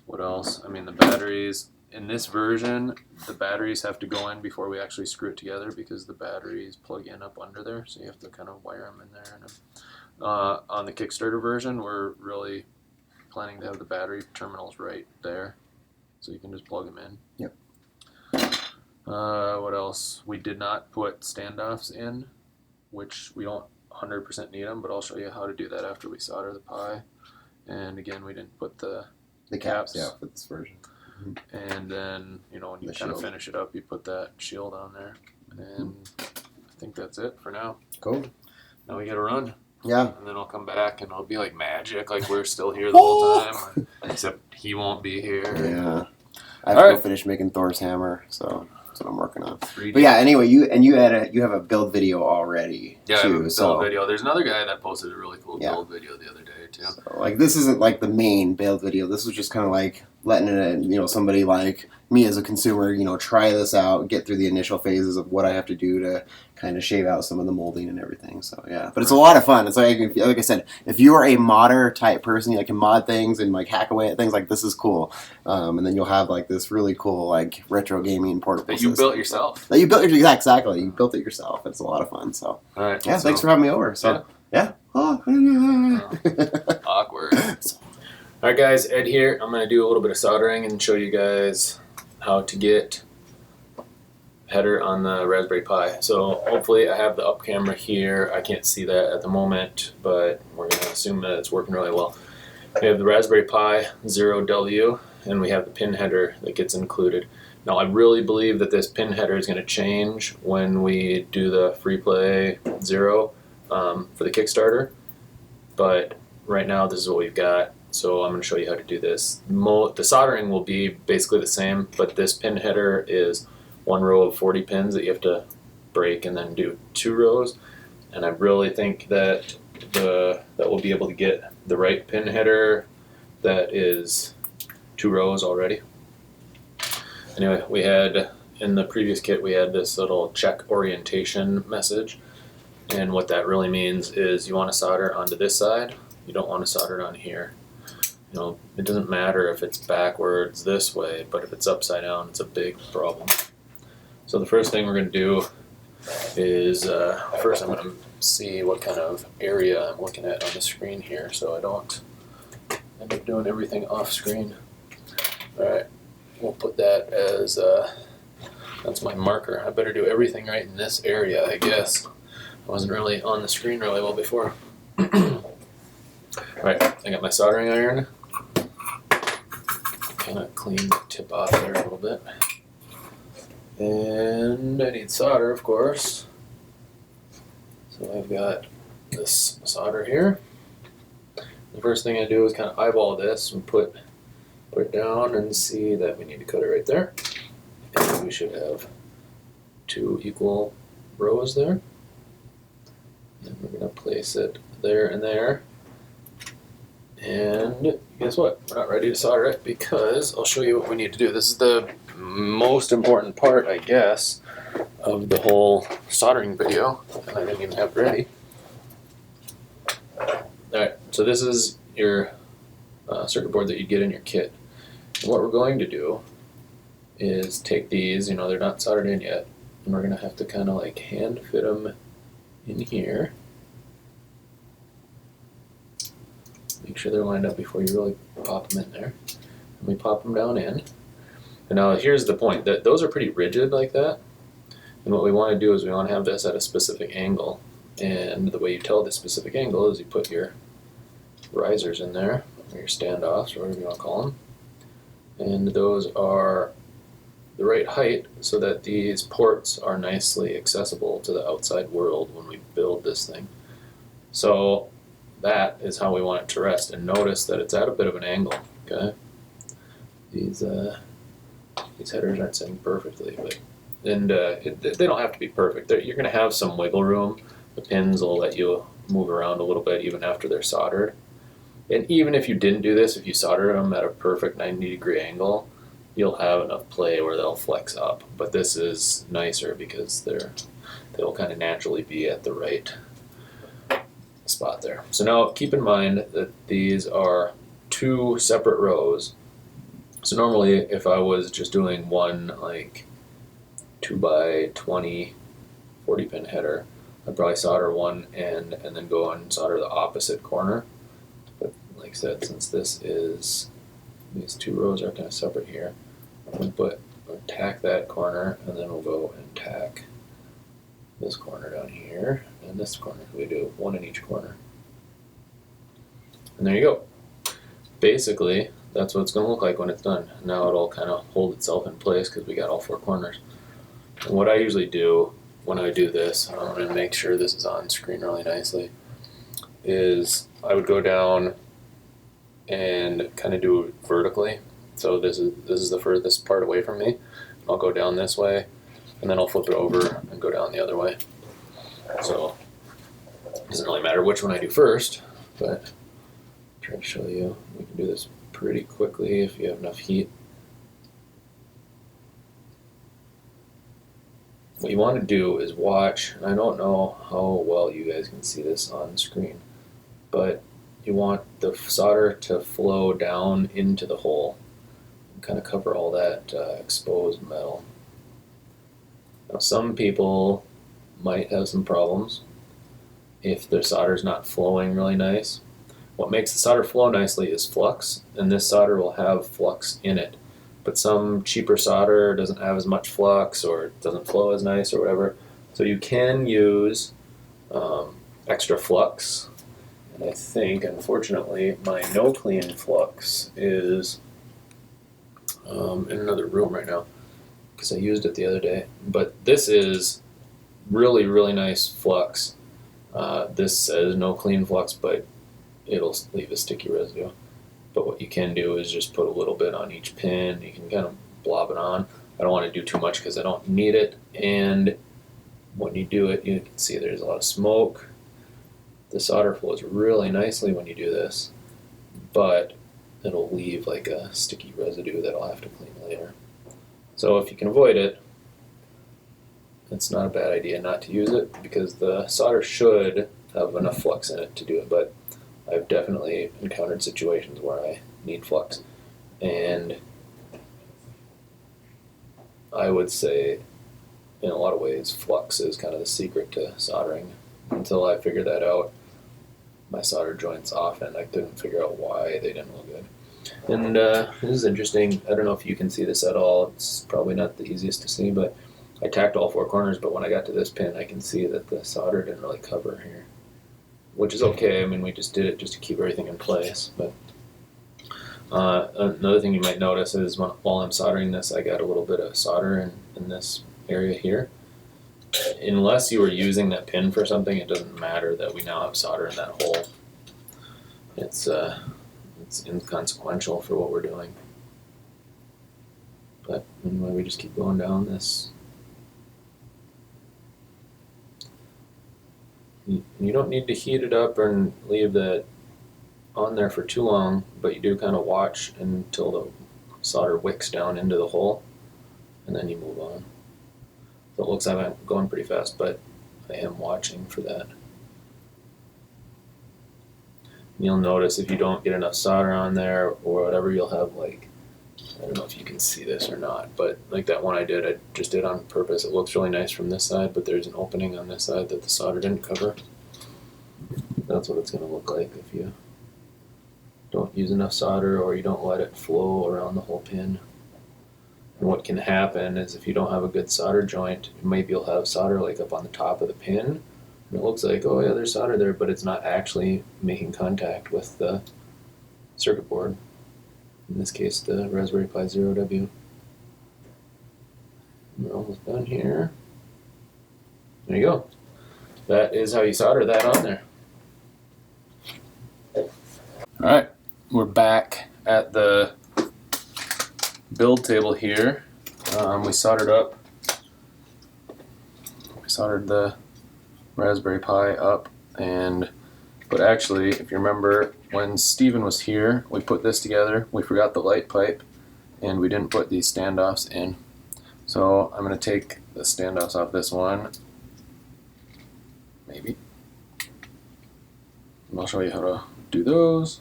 What else? I mean, the batteries. In this version, the batteries have to go in before we actually screw it together because the batteries plug in up under there. So you have to kind of wire them in there. And on the Kickstarter version, we're really planning to have the battery terminals right there, so you can just plug them in. Yep. What else? We did not put standoffs in, which we don't 100% need them, but I'll show you how to do that after we solder the Pi. And again, we didn't put the caps, for this version. And then, you know, when you The kind of shield. finish it up, you put that shield on there. And I think that's it for now. Cool. Now we gotta run. Yeah. And then I'll come back and it'll be like magic, like we're still here the whole time. Except he won't be here. Yeah. I have to go finish making Thor's hammer, so that's what I'm working on. 3D. But yeah, anyway, you have a build video already Yeah, too. I have a build so video. There's another guy that posted a really cool Yeah. build video the other day too. So, like, this isn't like the main build video. This was just kind of like letting it, somebody like me as a consumer, try this out, get through the initial phases of what I have to do to kind of shave out some of the molding and everything. So yeah, but it's a lot of fun. It's like I said, if you are a modder type person, you can mod things and like hack away at things, like this is cool. And then you'll have like this really cool like retro gaming portable That you system. built yourself. That you built exactly. You built it yourself. It's a lot of fun. So All right. yeah, thanks for having me over. So yeah. Awkward. All right, guys, Ed here. I'm going to do a little bit of soldering and show you guys how to get header on the Raspberry Pi. So hopefully I have the up camera here. I can't see that at the moment, but we're going to assume that it's working really well. We have the Raspberry Pi 0W, and we have the pin header that gets included. Now I really believe that this pin header is going to change when we do the Freeplay 0 for the Kickstarter, but right now this is what we've got. So I'm going to show you how to do this. The soldering will be basically the same, but this pin header is one row of 40 pins that you have to break and then do 2 rows. And I really think that we'll be able to get the right pin header that is 2 rows already. Anyway, we had in the previous kit we had this little check orientation message, and what that really means is you want to solder onto this side. You don't want to solder on here. It doesn't matter if it's backwards this way, but if it's upside down, it's a big problem. So the first thing we're going to do is, first I'm going to see what kind of area I'm looking at on the screen here, so I don't end up doing everything off screen. Alright, we'll put that as, that's my marker. I better do everything right in this area, I guess. I wasn't really on the screen really well before. Alright, I got my soldering iron. Kind of clean the tip off there a little bit. And I need solder, of course. So I've got this solder here. The first thing I do is kind of eyeball this and put it down and see that we need to cut it right there. And we should have 2 equal rows there. And we're going to place it there and there. And guess what? We're not ready to solder it because I'll show you what we need to do. This is the most important part, I guess, of the whole soldering video, and I didn't even have it ready. Alright, so this is your circuit board that you get in your kit. And what we're going to do is take these, they're not soldered in yet, and we're going to have to kind of like hand fit them in here. Make sure they're lined up before you really pop them in there. And we pop them down in. And now here's the point, that those are pretty rigid like that. And what we want to do is we want to have this at a specific angle. And the way you tell the specific angle is you put your risers in there, or your standoffs, or whatever you want to call them. And those are the right height so that these ports are nicely accessible to the outside world when we build this thing. So that is how we want it to rest, and notice that it's at a bit of an angle, okay? these headers aren't sitting perfectly, but they don't have to be perfect. You're going to have some wiggle room. The pins will let you move around a little bit even after they're soldered. And even if you didn't do this, if you soldered them at a perfect 90-degree angle, you'll have enough play where they'll flex up. But this is nicer because they'll kind of naturally be at the right spot there. So now keep in mind that these are 2 separate rows. So normally if I was just doing one like 2x20 40 pin header, I'd probably solder one end and then go and solder the opposite corner. But like I said, since these 2 rows are kind of separate here, I'm going to tack that corner, and then we'll go and tack this corner down here and this corner. We do 1 in each corner. And there you go. Basically, that's what it's going to look like when it's done. Now it'll kind of hold itself in place because we got all 4 corners. And what I usually do when I do this, I'm going to make sure this is on screen really nicely, is I would go down and kind of do it vertically. So this is the furthest part away from me. I'll go down this way, and then I'll flip it over and go down the other way. So it doesn't really matter which one I do first, but I'll try to show you. We can do this pretty quickly if you have enough heat. What you want to do is watch, and I don't know how well you guys can see this on screen, but you want the solder to flow down into the hole and kind of cover all that exposed metal. Now some people might have some problems if their solder is not flowing really nice. What makes the solder flow nicely is flux, and this solder will have flux in it. But some cheaper solder doesn't have as much flux, or it doesn't flow as nice, or whatever. So you can use extra flux. And I think, unfortunately, my no clean flux is in another room right now because I used it the other day. But this is really, really nice flux. This says no clean flux, but it'll leave a sticky residue. But what you can do is just put a little bit on each pin. You can kind of blob it on. I don't want to do too much because I don't need it. And when you do it, you can see there's a lot of smoke. The solder flows really nicely when you do this, but it'll leave like a sticky residue that I'll have to clean later. So if you can avoid it, it's not a bad idea not to use it because the solder should have enough flux in it to do it, but I've definitely encountered situations where I need flux. And I would say in a lot of ways flux is kind of the secret to soldering. Until I figured that out, my solder joints often I couldn't figure out why they didn't look good. And this is interesting. I don't know if you can see this at all. It's probably not the easiest to see, but I tacked all 4 corners, but when I got to this pin I can see that the solder didn't really cover here, which is okay. I mean, we just did it just to keep everything in place. But another thing you might notice is while I'm soldering this, I got a little bit of solder in this area here. Unless you were using that pin for something, it doesn't matter that we now have solder in that hole. It's inconsequential for what we're doing. But anyway, we just keep going down this. You don't need to heat it up and leave that on there for too long, but you do kind of watch until the solder wicks down into the hole, and then you move on. So it looks like I'm going pretty fast, but I am watching for that. You'll notice if you don't get enough solder on there or whatever, you'll have like, I don't know if you can see this or not, but like that one I just did on purpose. It looks really nice from this side, but there's an opening on this side that the solder didn't cover. That's what it's going to look like if you don't use enough solder or you don't let it flow around the whole pin. And what can happen is if you don't have a good solder joint, maybe you'll have solder like up on the top of the pin, and it looks like, oh yeah, there's solder there, but it's not actually making contact with the circuit board. In this case, the Raspberry Pi Zero W. We're almost done here. There you go. That is how you solder that on there. Alright, we're back at the build table here. We soldered the Raspberry Pi up, but actually, if you remember, when Steven was here, we put this together. We forgot the light pipe, and we didn't put these standoffs in. So I'm going to take the standoffs off this one, maybe. And I'll show you how to do those.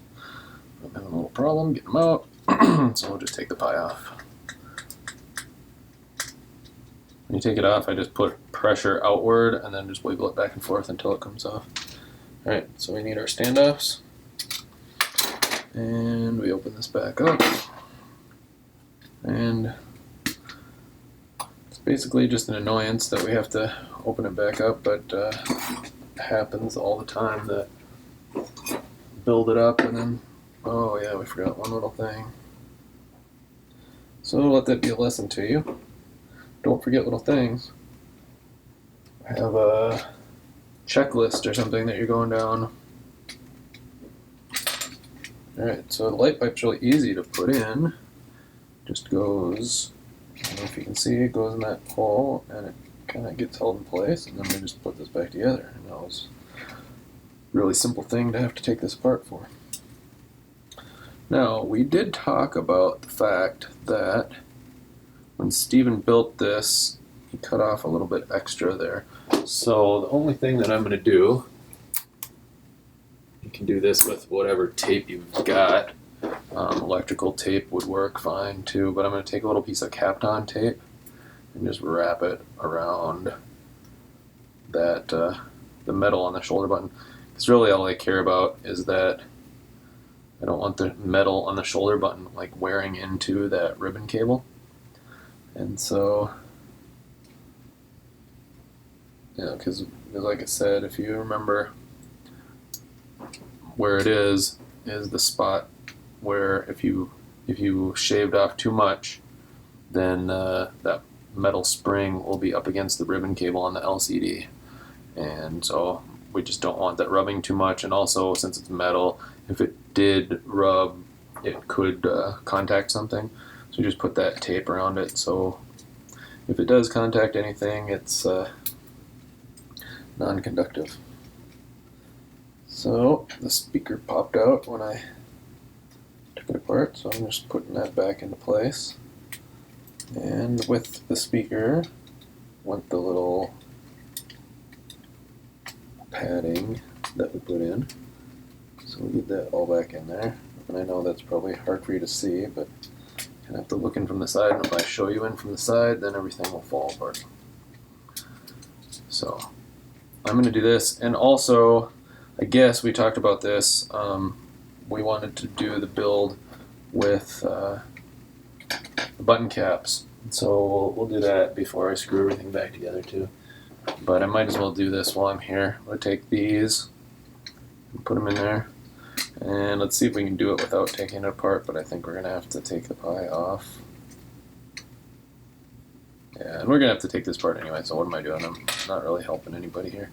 I'm having a little problem getting them out, so we'll just take the Pi off. When you take it off, I just put pressure outward and then just wiggle it back and forth until it comes off. Alright, so we need our standoffs. And we open this back up. And it's basically just an annoyance that we have to open it back up, but it happens all the time that build it up and then, oh yeah, we forgot one little thing. So let that be a lesson to you. Don't forget little things. Have a checklist or something that you're going down. Alright, so the light pipe's really easy to put in. Just goes, I don't know if you can see, it goes in that hole and it kind of gets held in place, and then we just put this back together. And that was a really simple thing to have to take this apart for. Now, we did talk about the fact that when Steven built this, he cut off a little bit extra there. So the only thing that I'm going to do, you can do this with whatever tape you've got. Electrical tape would work fine too, but I'm going to take a little piece of Kapton tape and just wrap it around that the metal on the shoulder button. Because really all I care about is that I don't want the metal on the shoulder button like wearing into that ribbon cable. And so, yeah, because like I said, if you remember where it is the spot where if you shaved off too much, then that metal spring will be up against the ribbon cable on the LCD. And so we just don't want that rubbing too much. And also, since it's metal, if it did rub, it could contact something. So just put that tape around it, so if it does contact anything, it's non-conductive. So the speaker popped out when I took it apart, so I'm just putting that back into place. And with the speaker went the little padding that we put in. So we get that all back in there. And I know that's probably hard for you to see, but you have to look in from the side, and if I show you in from the side, then everything will fall apart. So I'm going to do this, and also, I guess we talked about this, we wanted to do the build with the button caps, so we'll do that before I screw everything back together too. But I might as well do this while I'm here. We'll take these and put them in there. And let's see if we can do it without taking it apart, but I think we're going to have to take the Pi off. Yeah, and we're going to have to take this part anyway, so what am I doing? I'm not really helping anybody here.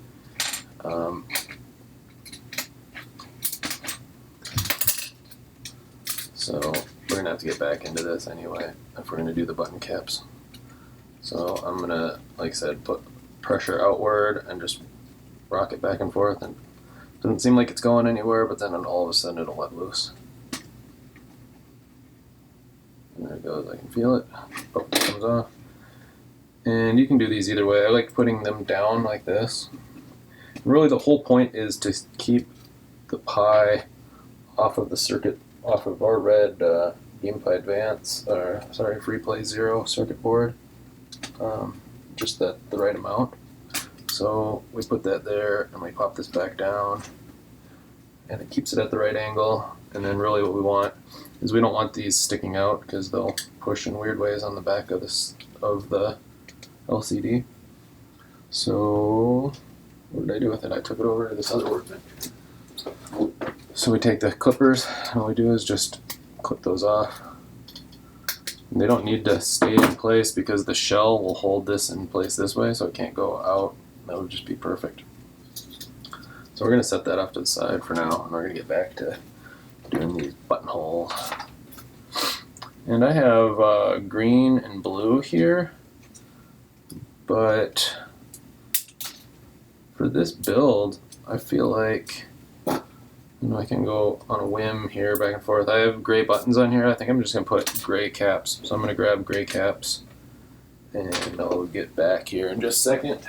So we're going to have to get back into this anyway if we're going to do the button caps. So I'm going to, like I said, put pressure outward and just rock it back and forth, and doesn't seem like it's going anywhere, but then all of a sudden it'll let loose. And there it goes, I can feel it. Oh, it comes off. And you can do these either way. I like putting them down like this. And really the whole point is to keep the Pi off of the circuit, off of our red GamePi Advance, or sorry, Freeplay 0 circuit board. Just the right amount. So we put that there and we pop this back down and it keeps it at the right angle. And then really what we want is we don't want these sticking out because they'll push in weird ways on the back of the LCD. So what did I do with it? I took it over to this other workbench. So we take the clippers and all we do is just clip those off. And they don't need to stay in place because the shell will hold this in place this way, so it can't go out. That would just be perfect. So we're going to set that off to the side for now, and we're going to get back to doing these buttonholes. And I have green and blue here, but for this build, I feel like I can go on a whim here back and forth. I have gray buttons on here. I think I'm just going to put gray caps. So I'm going to grab gray caps, and I'll get back here in just a second.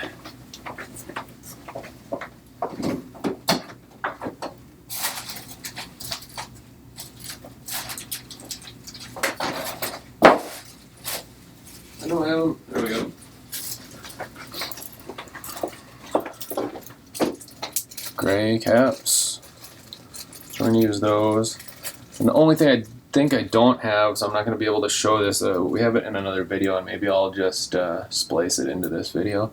I don't have them. There we go. Gray caps. So I'm going to use those. And the only thing I think I don't have, so I'm not going to be able to show this, we have it in another video, and maybe I'll just splice it into this video.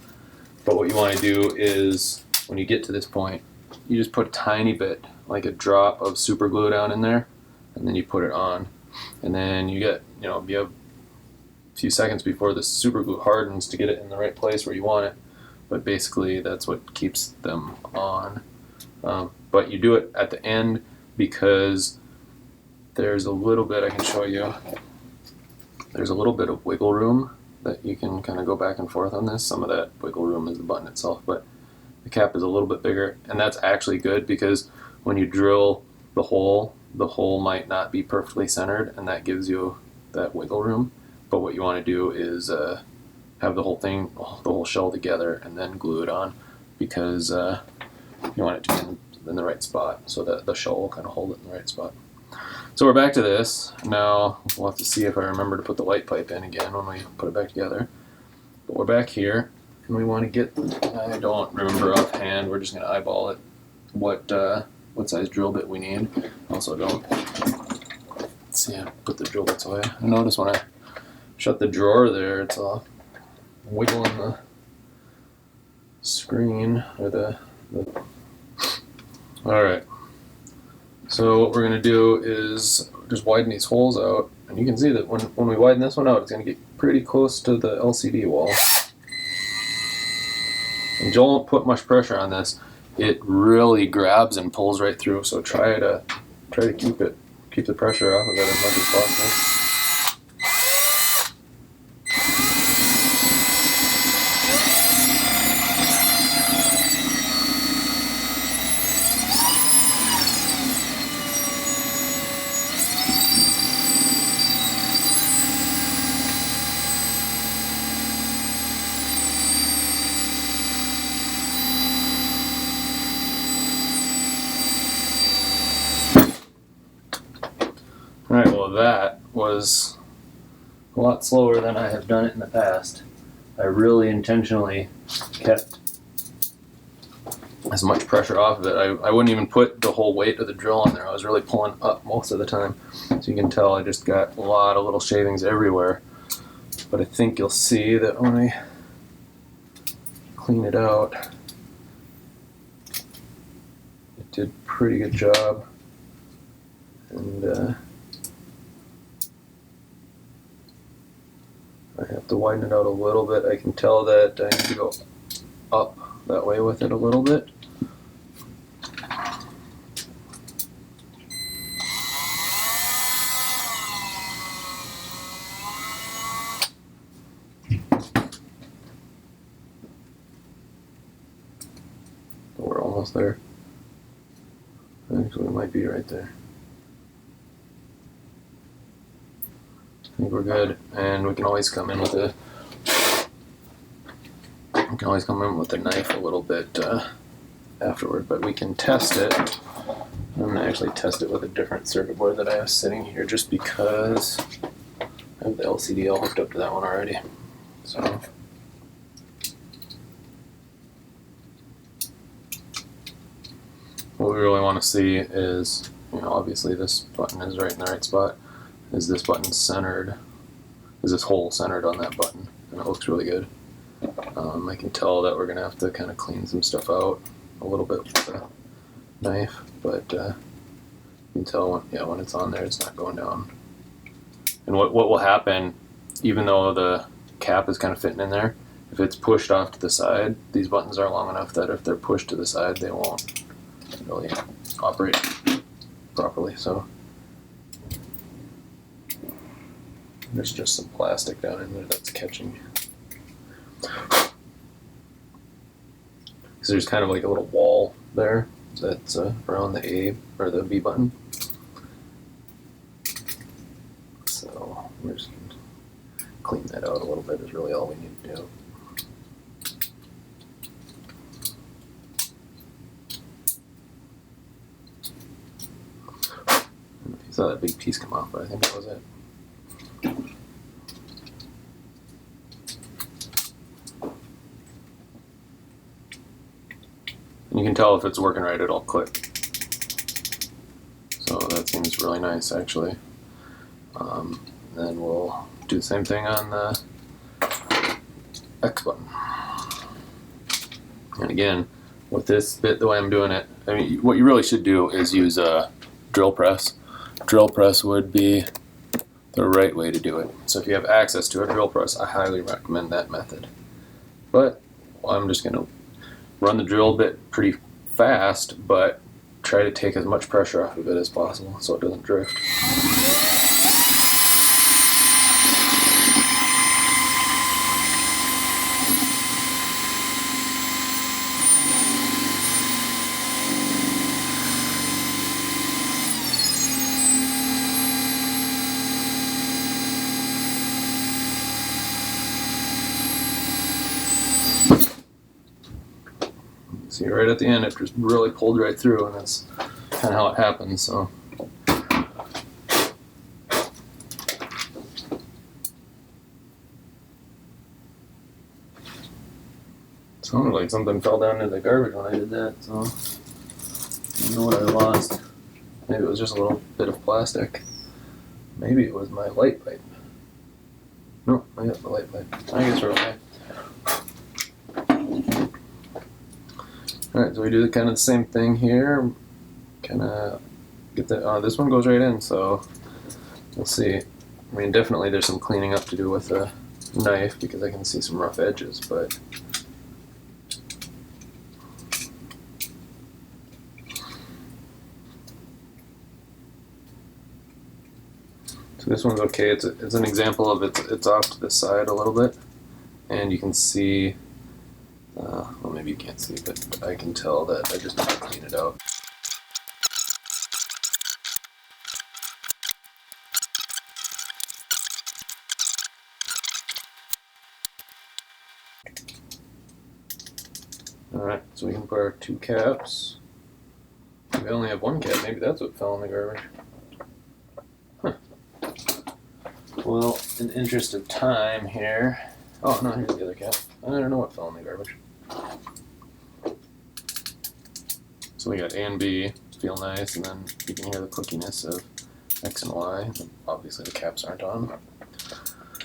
But what you want to do is, when you get to this point, you just put a tiny bit, like a drop of super glue down in there, and then you put it on. And then you get, you have a few seconds before the super glue hardens to get it in the right place where you want it. But basically, that's what keeps them on. But you do it at the end because there's a little bit, I can show you, there's a little bit of wiggle room that you can kind of go back and forth on this. Some of that wiggle room is the button itself, but the cap is a little bit bigger, and that's actually good because when you drill the hole might not be perfectly centered, and that gives you that wiggle room. But what you want to do is have the whole thing, the whole shell together, and then glue it on, because you want it to be in the right spot so that the shell will kind of hold it in the right spot. So we're back to this. Now we'll have to see if I remember to put the light pipe in again when we put it back together. But we're back here, and we want to get, I don't remember offhand, we're just going to eyeball it, what size drill bit we need. Also don't, let's see, I put the drill bits away. I notice when I shut the drawer there, it's all wiggling the screen, or the Alright. So what we're going to do is just widen these holes out, and you can see that when we widen this one out, it's going to get pretty close to the LCD wall. And don't put much pressure on this. It really grabs and pulls right through, so try to keep the pressure off of it as much as possible. Alright, well that was a lot slower than I have done it in the past. I really intentionally kept as much pressure off of it. I wouldn't even put the whole weight of the drill on there. I was really pulling up most of the time. So you can tell I just got a lot of little shavings everywhere. But I think you'll see that when I clean it out, it did a pretty good job. And I have to widen it out a little bit. I can tell that I need to go up that way with it a little bit. We're almost there. Actually, we might be right there. I think we're good, and we can always come in with a knife a little bit afterward, but we can test it. I'm gonna actually test it with a different circuit board that I have sitting here, just because I have the LCD all hooked up to that one already. So. What we really want to see is, obviously this button is right in the right spot. Is this button centered? Is this hole centered on that button? And it looks really good. I can tell that we're going to have to kind of clean some stuff out a little bit with the knife, but you can tell when it's on there, it's not going down. And what will happen, even though the cap is kind of fitting in there, if it's pushed off to the side, these buttons are long enough that if they're pushed to the side, they won't really operate properly. So There's just some plastic down in there that's catching. So there's kind of like a little wall there that's around the A or the B button. So we're just going to clean that out a little bit is really all we need to do. You saw that big piece come off, but I think that was it. And you can tell if it's working right, it'll click. So that seems really nice, actually. Then we'll do the same thing on the X button. And again, with this bit, the way I'm doing it, I mean, what you really should do is use a drill press. Drill press would be the right way to do it. So if you have access to a drill press, I highly recommend that method. But I'm just going to run the drill bit pretty fast, but try to take as much pressure off of it as possible so it doesn't drift. See, right at the end, it just really pulled right through, and that's kind of how it happens. So, sounded like something fell down into the garbage when I did that. So, I don't know what I lost. Maybe it was just a little bit of plastic. Maybe it was my light pipe. No, I got the light pipe. I guess we're okay. Alright, so we do kind of the same thing here. Kind of get the, this one goes right in, so we'll see. I mean, definitely there's some cleaning up to do with the knife because I can see some rough edges, but so this one's okay. It's an example of it's off to the side a little bit, and you can see. Well, maybe you can't see, but I can tell that I just need to clean it out. Alright, so we can put our 2 caps. We only have 1 cap, maybe that's what fell in the garbage. Huh. Well, in the interest of time here. Oh, no, here's the other cap. I don't know what fell in the garbage. So we got A and B, feel nice, and then you can hear the clickiness of X and Y. Obviously the caps aren't on.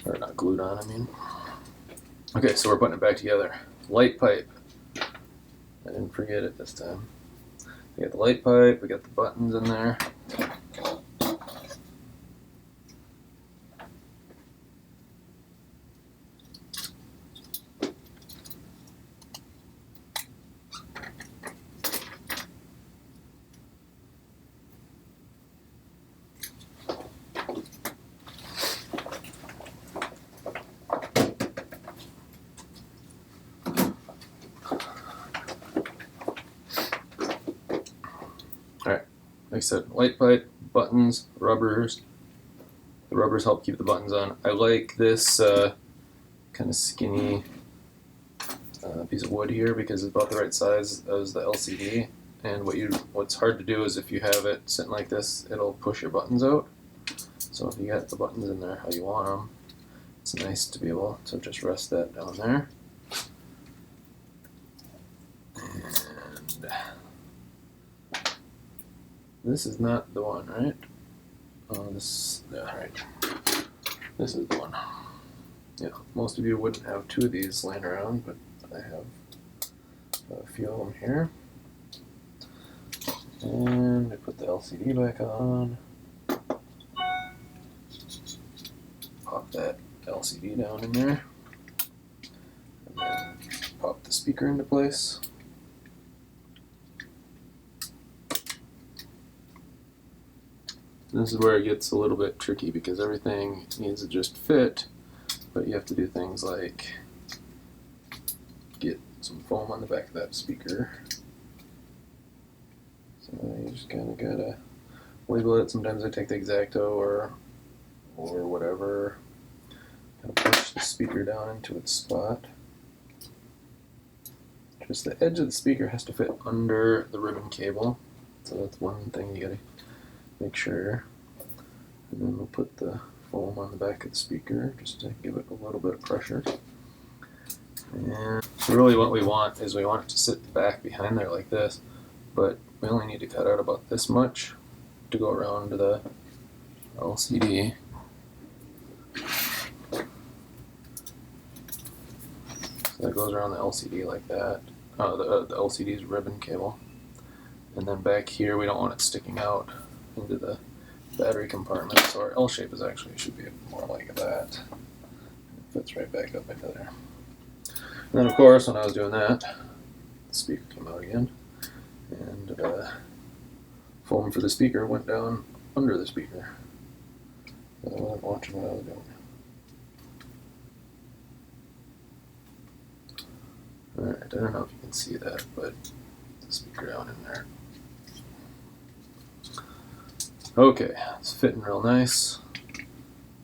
Or not glued on, I mean. Okay, so we're putting it back together. Light pipe. I didn't forget it this time. We got the light pipe, we got the buttons in there. Like I said, light pipe, buttons, rubbers. The rubbers help keep the buttons on. I like this kind of skinny piece of wood here because it's about the right size as the LCD. And what's hard to do is if you have it sitting like this, it'll push your buttons out. So if you got the buttons in there how you want them, it's nice to be able to just rest that down there. And this is not the one, right? Oh, right. This is the one. Yeah, most of you wouldn't have 2 of these laying around, but I have a few of them here. And I put the LCD back on. Pop that LCD down in there. And then pop the speaker into place. This is where it gets a little bit tricky because everything needs to just fit, but you have to do things like get some foam on the back of that speaker. So you just kind of gotta wiggle it. Sometimes I take the X-Acto or whatever, kind of push the speaker down into its spot. Just the edge of the speaker has to fit under the ribbon cable, so that's one thing you gotta make sure. And then we'll put the foam on the back of the speaker just to give it a little bit of pressure. And really what we want is we want it to sit back behind there like this, but we only need to cut out about this much to go around to the LCD. So that goes around the LCD like that. The LCD's ribbon cable. And then back here we don't want it sticking out into the battery compartment, so our L shape should be more like that. It fits right back up into there. And then of course when I was doing that, the speaker came out again, and the foam for the speaker went down under the speaker. So I wasn't watching what I was doing. Alright, I don't know if you can see that, but the speaker down in there. Okay, it's fitting real nice.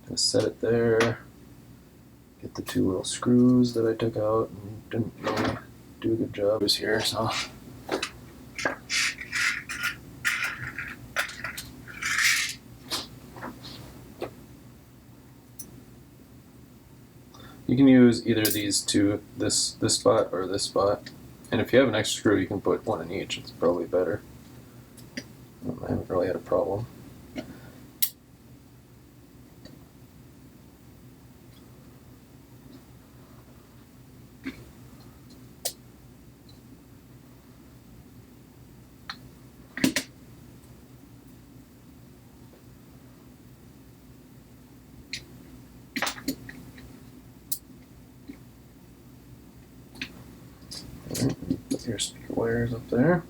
Gonna set it there. Get the two little screws that I took out and didn't really do a good job this here, so. You can use either of these two, this spot or this spot. And if you have an extra screw, you can put one in each. It's probably better. I haven't really had a problem. Put your speaker wires up there,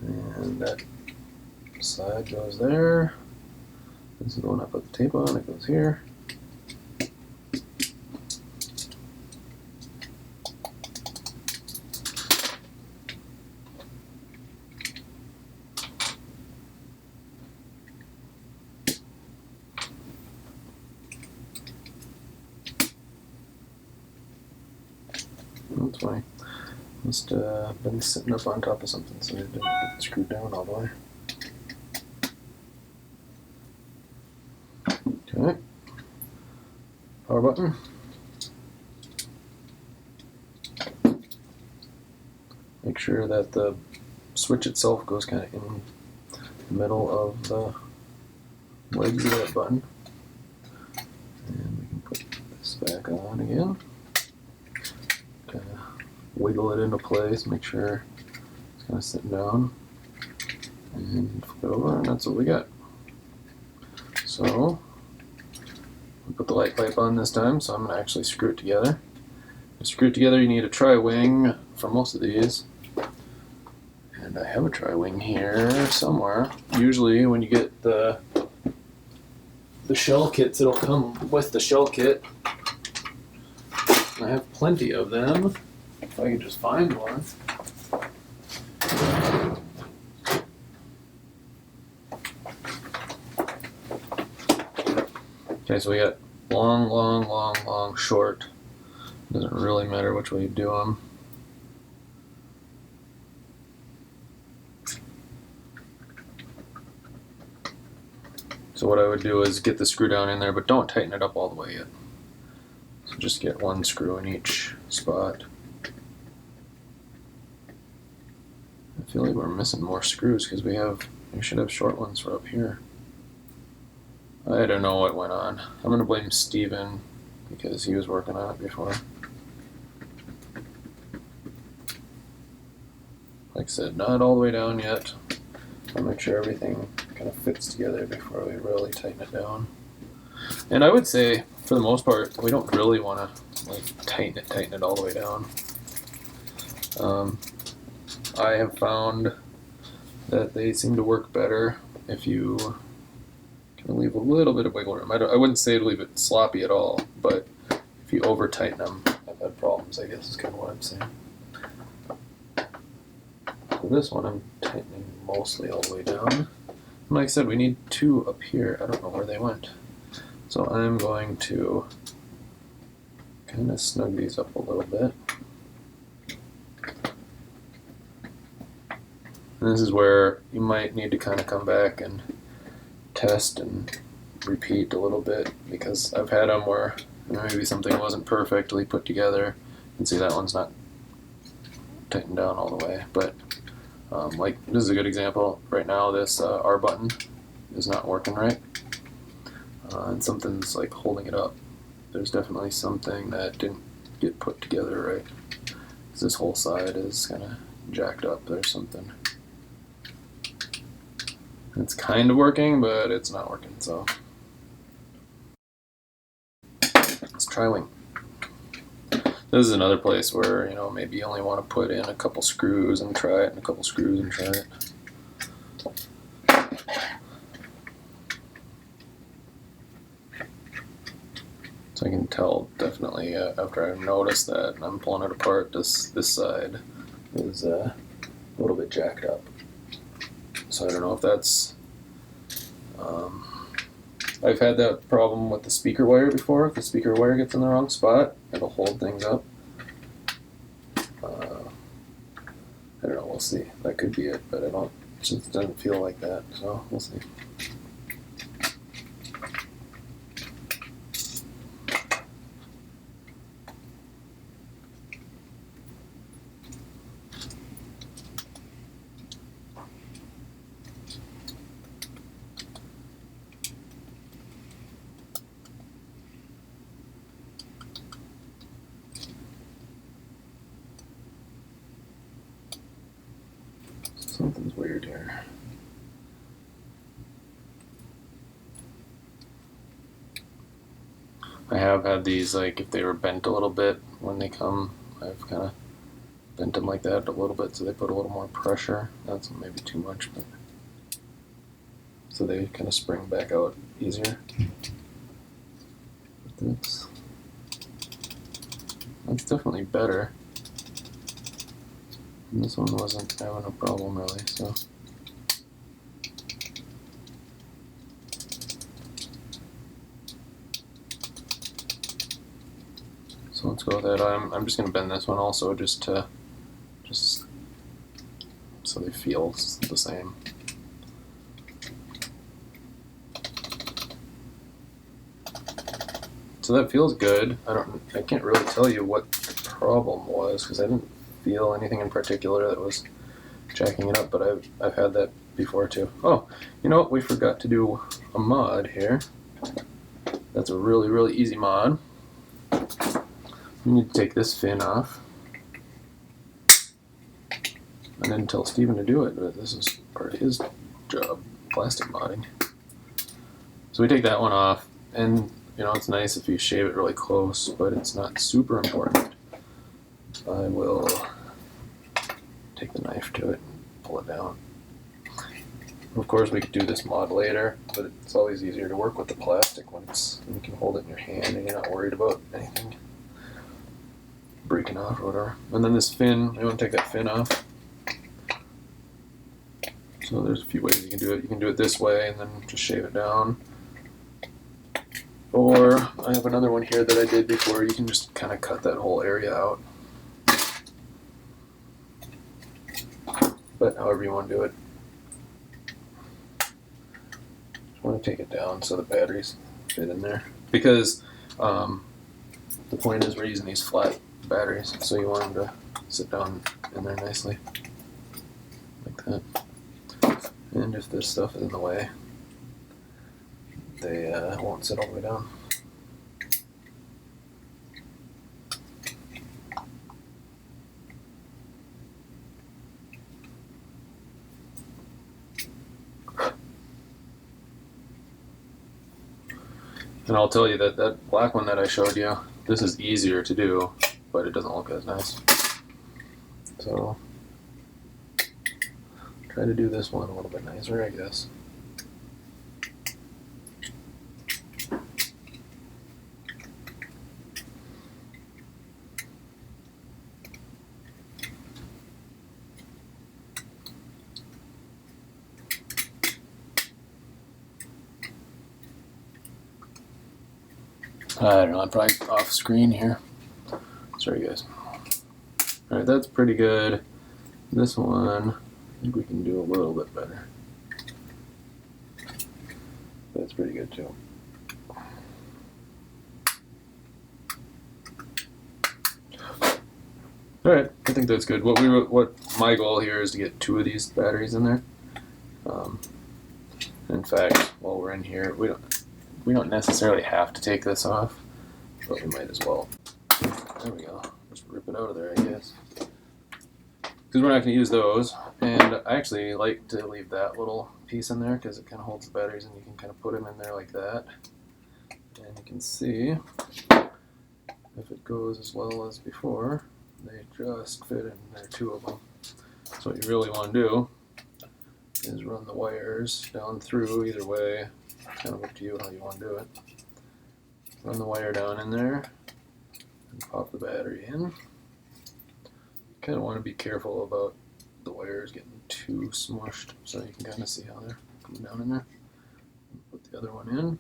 and that side goes there. This is the one I put the tape on. It goes here. That's funny. Must have been sitting up on top of something, so it didn't get screwed down all the way. Okay. Power button. Make sure that the switch itself goes kind of in the middle of the legs of that button. And we can put this back on again. Wiggle it into place, make sure it's kind of sitting down, and flip it over, and that's what we got. So, we put the light pipe on this time, so I'm going to actually screw it together. To screw it together, you need a tri-wing for most of these. And I have a tri-wing here somewhere. Usually when you get the shell kits, it'll come with the shell kit. I have plenty of them. If I could just find one. Okay, so we got long, long, long, long, short. Doesn't really matter which way you do them. So what I would do is get the screw down in there, but don't tighten it up all the way yet. So just get one screw in each spot. I feel like we're missing more screws because we should have short ones for up here. I don't know what went on. I'm going to blame Steven because he was working on it before. Like I said, not all the way down yet. I'll make sure everything kind of fits together before we really tighten it down. And I would say, for the most part, we don't really want to like tighten it all the way down. I have found that they seem to work better if you I'll leave a little bit of wiggle room. I wouldn't say to leave it sloppy at all, but if you over tighten them, I've had problems, I guess is kind of what I'm saying. So this one I'm tightening mostly all the way down. And like I said, we need 2 up here. I don't know where they went. So I'm going to kind of snug these up a little bit. And this is where you might need to kind of come back and test and repeat a little bit, because I've had them where maybe something wasn't perfectly put together. You can see that one's not tightened down all the way, but like this is a good example. Right now this R button is not working right, and something's like holding it up. There's definitely something that didn't get put together right. This whole side is kind of jacked up. There's something. It's kind of working, but it's not working, so let's try wing. This is another place where, maybe you only want to put in a couple screws and try it, and a couple screws and try it. So I can tell definitely after I've noticed that and I'm pulling it apart, this side is a little bit jacked up. So I don't know if that's, I've had that problem with the speaker wire before. If the speaker wire gets in the wrong spot, it'll hold things up. I don't know, we'll see. That could be it, but it just doesn't feel like that, so we'll see. Something's weird here. I have had these, like, if they were bent a little bit when they come, I've kind of bent them like that a little bit so they put a little more pressure. That's maybe too much, but so they kind of spring back out easier. That's definitely better. And this one wasn't having a problem really, so. So let's go with that. I'm just gonna bend this one also just so they feel the same. So that feels good. I can't really tell you what the problem was because I didn't feel anything in particular that was jacking it up, but I've had that before too. Oh, you know what? We forgot to do a mod here. That's a really, really easy mod. You need to take this fin off. I didn't tell Steven to do it, but this is part of his job, plastic modding. So we take that one off, and it's nice if you shave it really close, but it's not super important. I will take the knife to it and pull it down. Of course, we could do this mod later, but it's always easier to work with the plastic when you can hold it in your hand and you're not worried about anything breaking off or whatever. And then this fin, you want to take that fin off. So there's a few ways you can do it. You can do it this way and then just shave it down. Or I have another one here that I did before. You can just kind of cut that whole area out. But however you want to do it. Just want to take it down so the batteries fit in there. Because the point is we're using these flat batteries, so you want them to sit down in there nicely. Like that. And if this stuff is in the way, they won't sit all the way down. And I'll tell you that black one that I showed you, this is easier to do, but it doesn't look as nice. So try to do this one a little bit nicer, I guess. I don't know, I'm probably off screen here. Sorry guys. Alright, that's pretty good. This one, I think we can do a little bit better. That's pretty good too. Alright, I think that's good. What my goal here is to get 2 of these batteries in there. In fact, while we're in here, we don't necessarily have to take this off, but we might as well. There we go. Just rip it out of there, I guess. Because we're not going to use those, and I actually like to leave that little piece in there because it kind of holds the batteries, and you can kind of put them in there like that. And you can see if it goes as well as before, they just fit in there, 2 of them. So what you really want to do is run the wires down through either way. Kind of up to you how you want to do it. Run the wire down in there and pop the battery in. Kind of want to be careful about the wires getting too smushed, so you can kind of see how they're coming down in there. Put the other one in.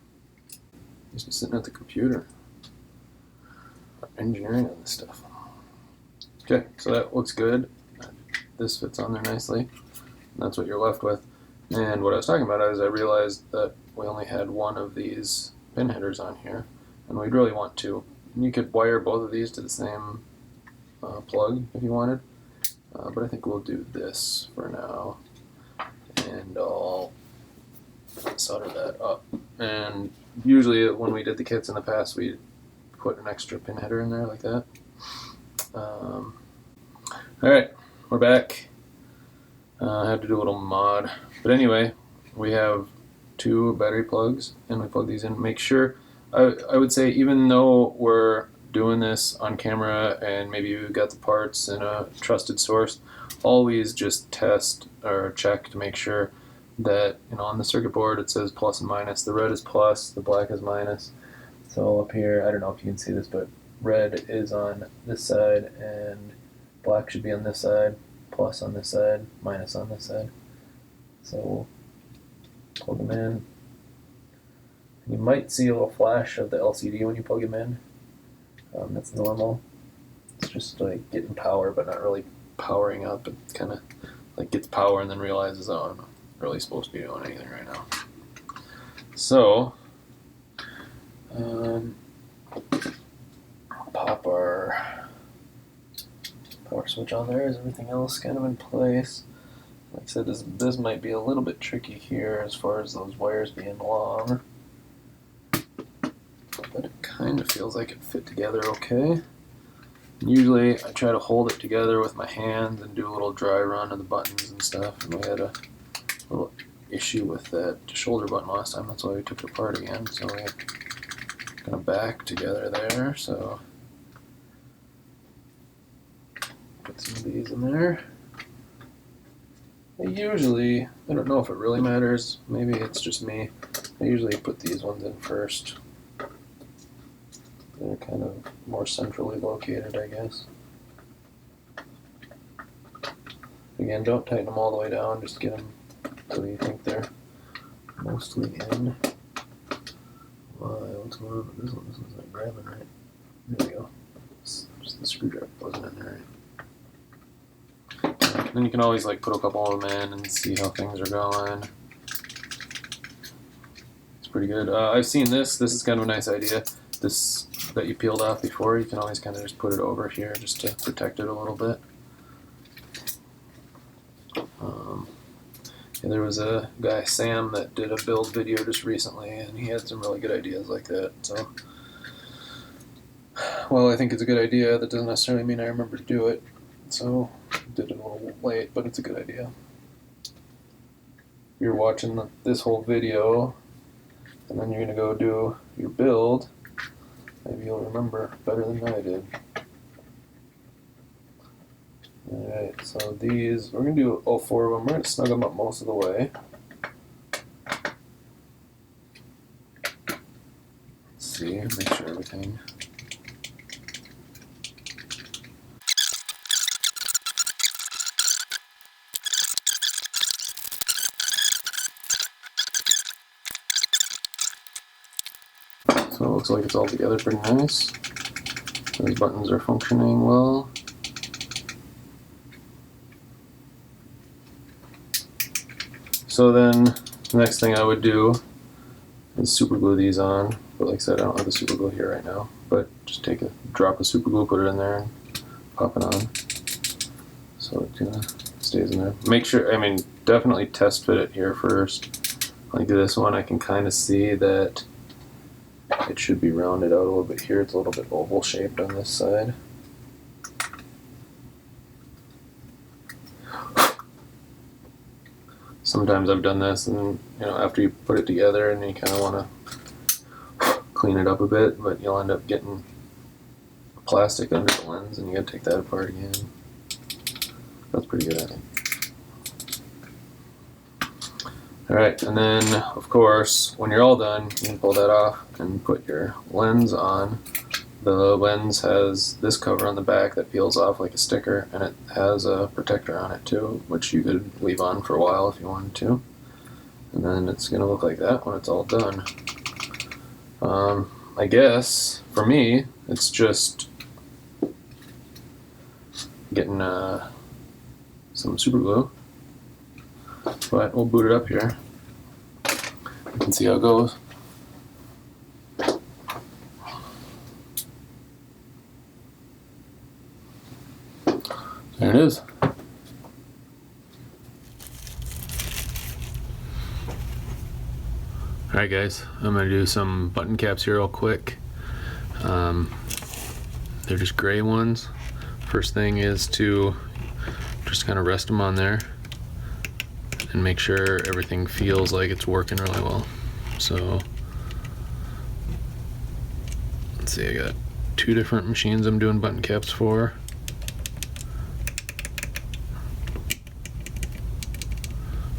Just sitting at the computer, engineering on this stuff. Okay, so that looks good. This fits on there nicely. And that's what you're left with. And what I was talking about is I realized that we only had 1 of these pin headers on here, and we'd really want 2. And you could wire both of these to the same plug if you wanted, but I think we'll do this for now, and I'll solder that up. And usually when we did the kits in the past, we put an extra pin header in there like that. Alright, we're back. I had to do a little mod, but anyway, we have 2 battery plugs, and we plug these in. Make sure, I would say, even though we're doing this on camera and maybe you got the parts in a trusted source, always just test or check to make sure that, you know, on the circuit board it says plus and minus. The red is plus, the black is minus. So up here, I don't know if you can see this, but red is on this side and black should be on this side, plus on this side, minus on this side. So plug them in. You might see a little flash of the LCD when you plug them in. That's normal. It's just like getting power, but not really powering up. It kind of like gets power and then realizes, oh, I'm not really supposed to be doing anything right now. So, pop our power switch on there. Is everything else kind of in place? Like I said, this might be a little bit tricky here as far as those wires being long. But it kind of feels like it fit together okay. Usually I try to hold it together with my hands and do a little dry run of the buttons and stuff, and we had a little issue with that shoulder button last time. That's why we took it apart again. So we had kind of back together there. So put some of these in there. I don't know if it really matters, maybe it's just me, I usually put these ones in first. They're kind of more centrally located, I guess. Again, don't tighten them all the way down, just get them so you think they're mostly in. What's going on with this one? This one's not grabbing right. There we go. Just the screwdriver wasn't in there right. And then you can always like put a couple of them in and see how things are going. It's pretty good. I've seen this. This is kind of a nice idea. This that you peeled off before, you can always kind of just put it over here just to protect it a little bit. Yeah, there was a guy, Sam, that did a build video just recently, and he had some really good ideas like that. So, well, I think it's a good idea. That doesn't necessarily mean I remember to do it. So, I did it a little late, but it's a good idea. If you're watching this whole video, and then you're going to go do your build, maybe you'll remember better than I did. Alright, so these, we're going to do all 4 of them. We're going to snug them up most of the way. Let's see, make sure everything. So it looks like it's all together pretty nice. Those buttons are functioning well. So then the next thing I would do is super glue these on. But like I said, I don't have the super glue here right now. But just take a drop of super glue, put it in there, and pop it on. So it kind of stays in there. Make sure, I mean, definitely test fit it here first. Like this one, I can kind of see that it should be rounded out a little bit here. It's a little bit oval shaped on this side. Sometimes I've done this, and you know, after you put it together, and you kind of want to clean it up a bit, but you'll end up getting plastic under the lens, and you got to take that apart again. That's pretty good, I think. Alright, and then of course, when you're all done, you can pull that off and put your lens on. The lens has this cover on the back that peels off like a sticker, and it has a protector on it too, which you could leave on for a while if you wanted to. And then it's going to look like that when it's all done. I guess, for me, it's just getting some super glue. But we'll boot it up here. You can see how it goes. There it is. Alright guys, I'm going to do some button caps here real quick. They're just gray ones. First thing is to just kind of rest them on there and make sure everything feels like it's working really well. So let's see, I got 2 different machines I'm doing button caps for.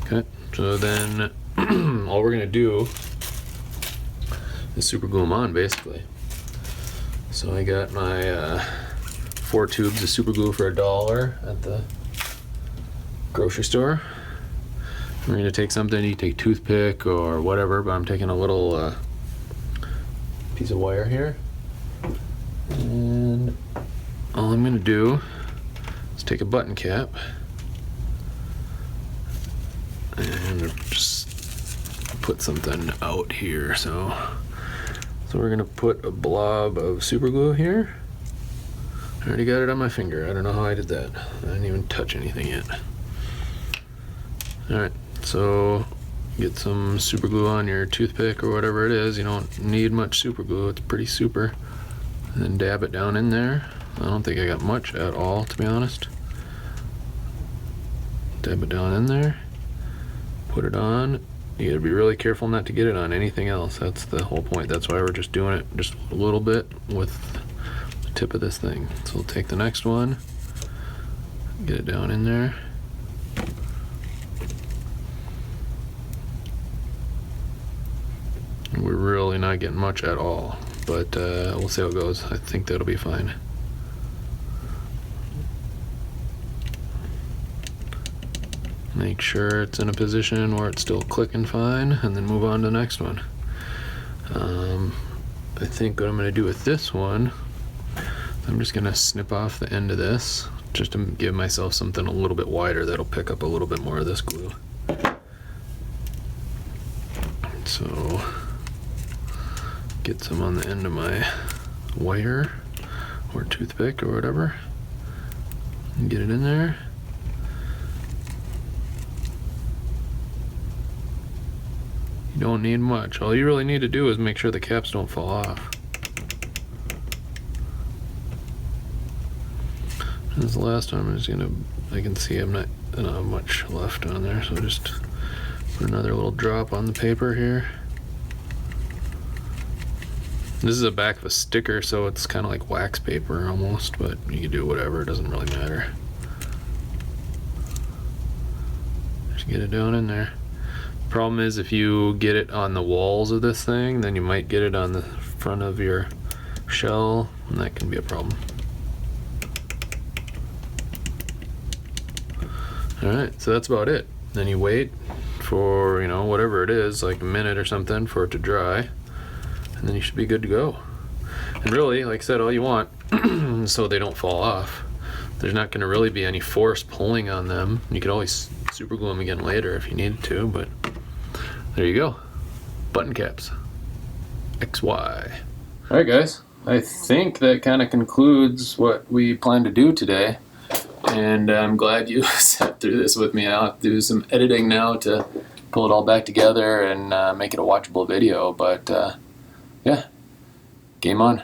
Okay, so then all we're gonna do is super glue them on basically. So I got my 4 tubes of super glue for $1 at the grocery store. We're gonna take something, you take toothpick or whatever, but I'm taking a little piece of wire here. And all I'm gonna do is take a button cap and just put something out here. So we're gonna put a blob of super glue here. I already got it on my finger. I don't know how I did that. I didn't even touch anything yet. Alright, so get some super glue on your toothpick or whatever it is. You don't need much super glue, it's pretty super. And then dab it down in there. I don't think I got much at all, to be honest. Dab it down in there. Put it on. You gotta be really careful not to get it on anything else. That's the whole point. That's why we're just doing it just a little bit with the tip of this thing. So we'll take the next one, get it down in there. We're really not getting much at all, but we'll see how it goes. I think that'll be fine. Make sure it's in a position where it's still clicking fine, and then move on to the next one. I think what I'm going to do with this one, I'm just going to snip off the end of this, just to give myself something a little bit wider that'll pick up a little bit more of this glue. So, get some on the end of my wire, or toothpick, or whatever, and get it in there. You don't need much. All you really need to do is make sure the caps don't fall off. This is the last time. I'm just gonna, I can see I don't have much left on there, so just put another little drop on the paper here. This is the back of a sticker, so it's kind of like wax paper almost, but you can do whatever, it doesn't really matter. Just get it down in there. Problem is, if you get it on the walls of this thing, then you might get it on the front of your shell, and that can be a problem. Alright, so that's about it. Then you wait for, you know, whatever it is, like a minute or something for it to dry. and then you should be good to go. And really, like I said, all you want so they don't fall off. There's not going to really be any force pulling on them. You could always super glue them again later if you needed to, but there you go. Button caps. XY. Alright guys, I think that kind of concludes what we plan to do today. And I'm glad you sat through this with me. I'll have to do some editing now to pull it all back together and make it a watchable video. But yeah, game on.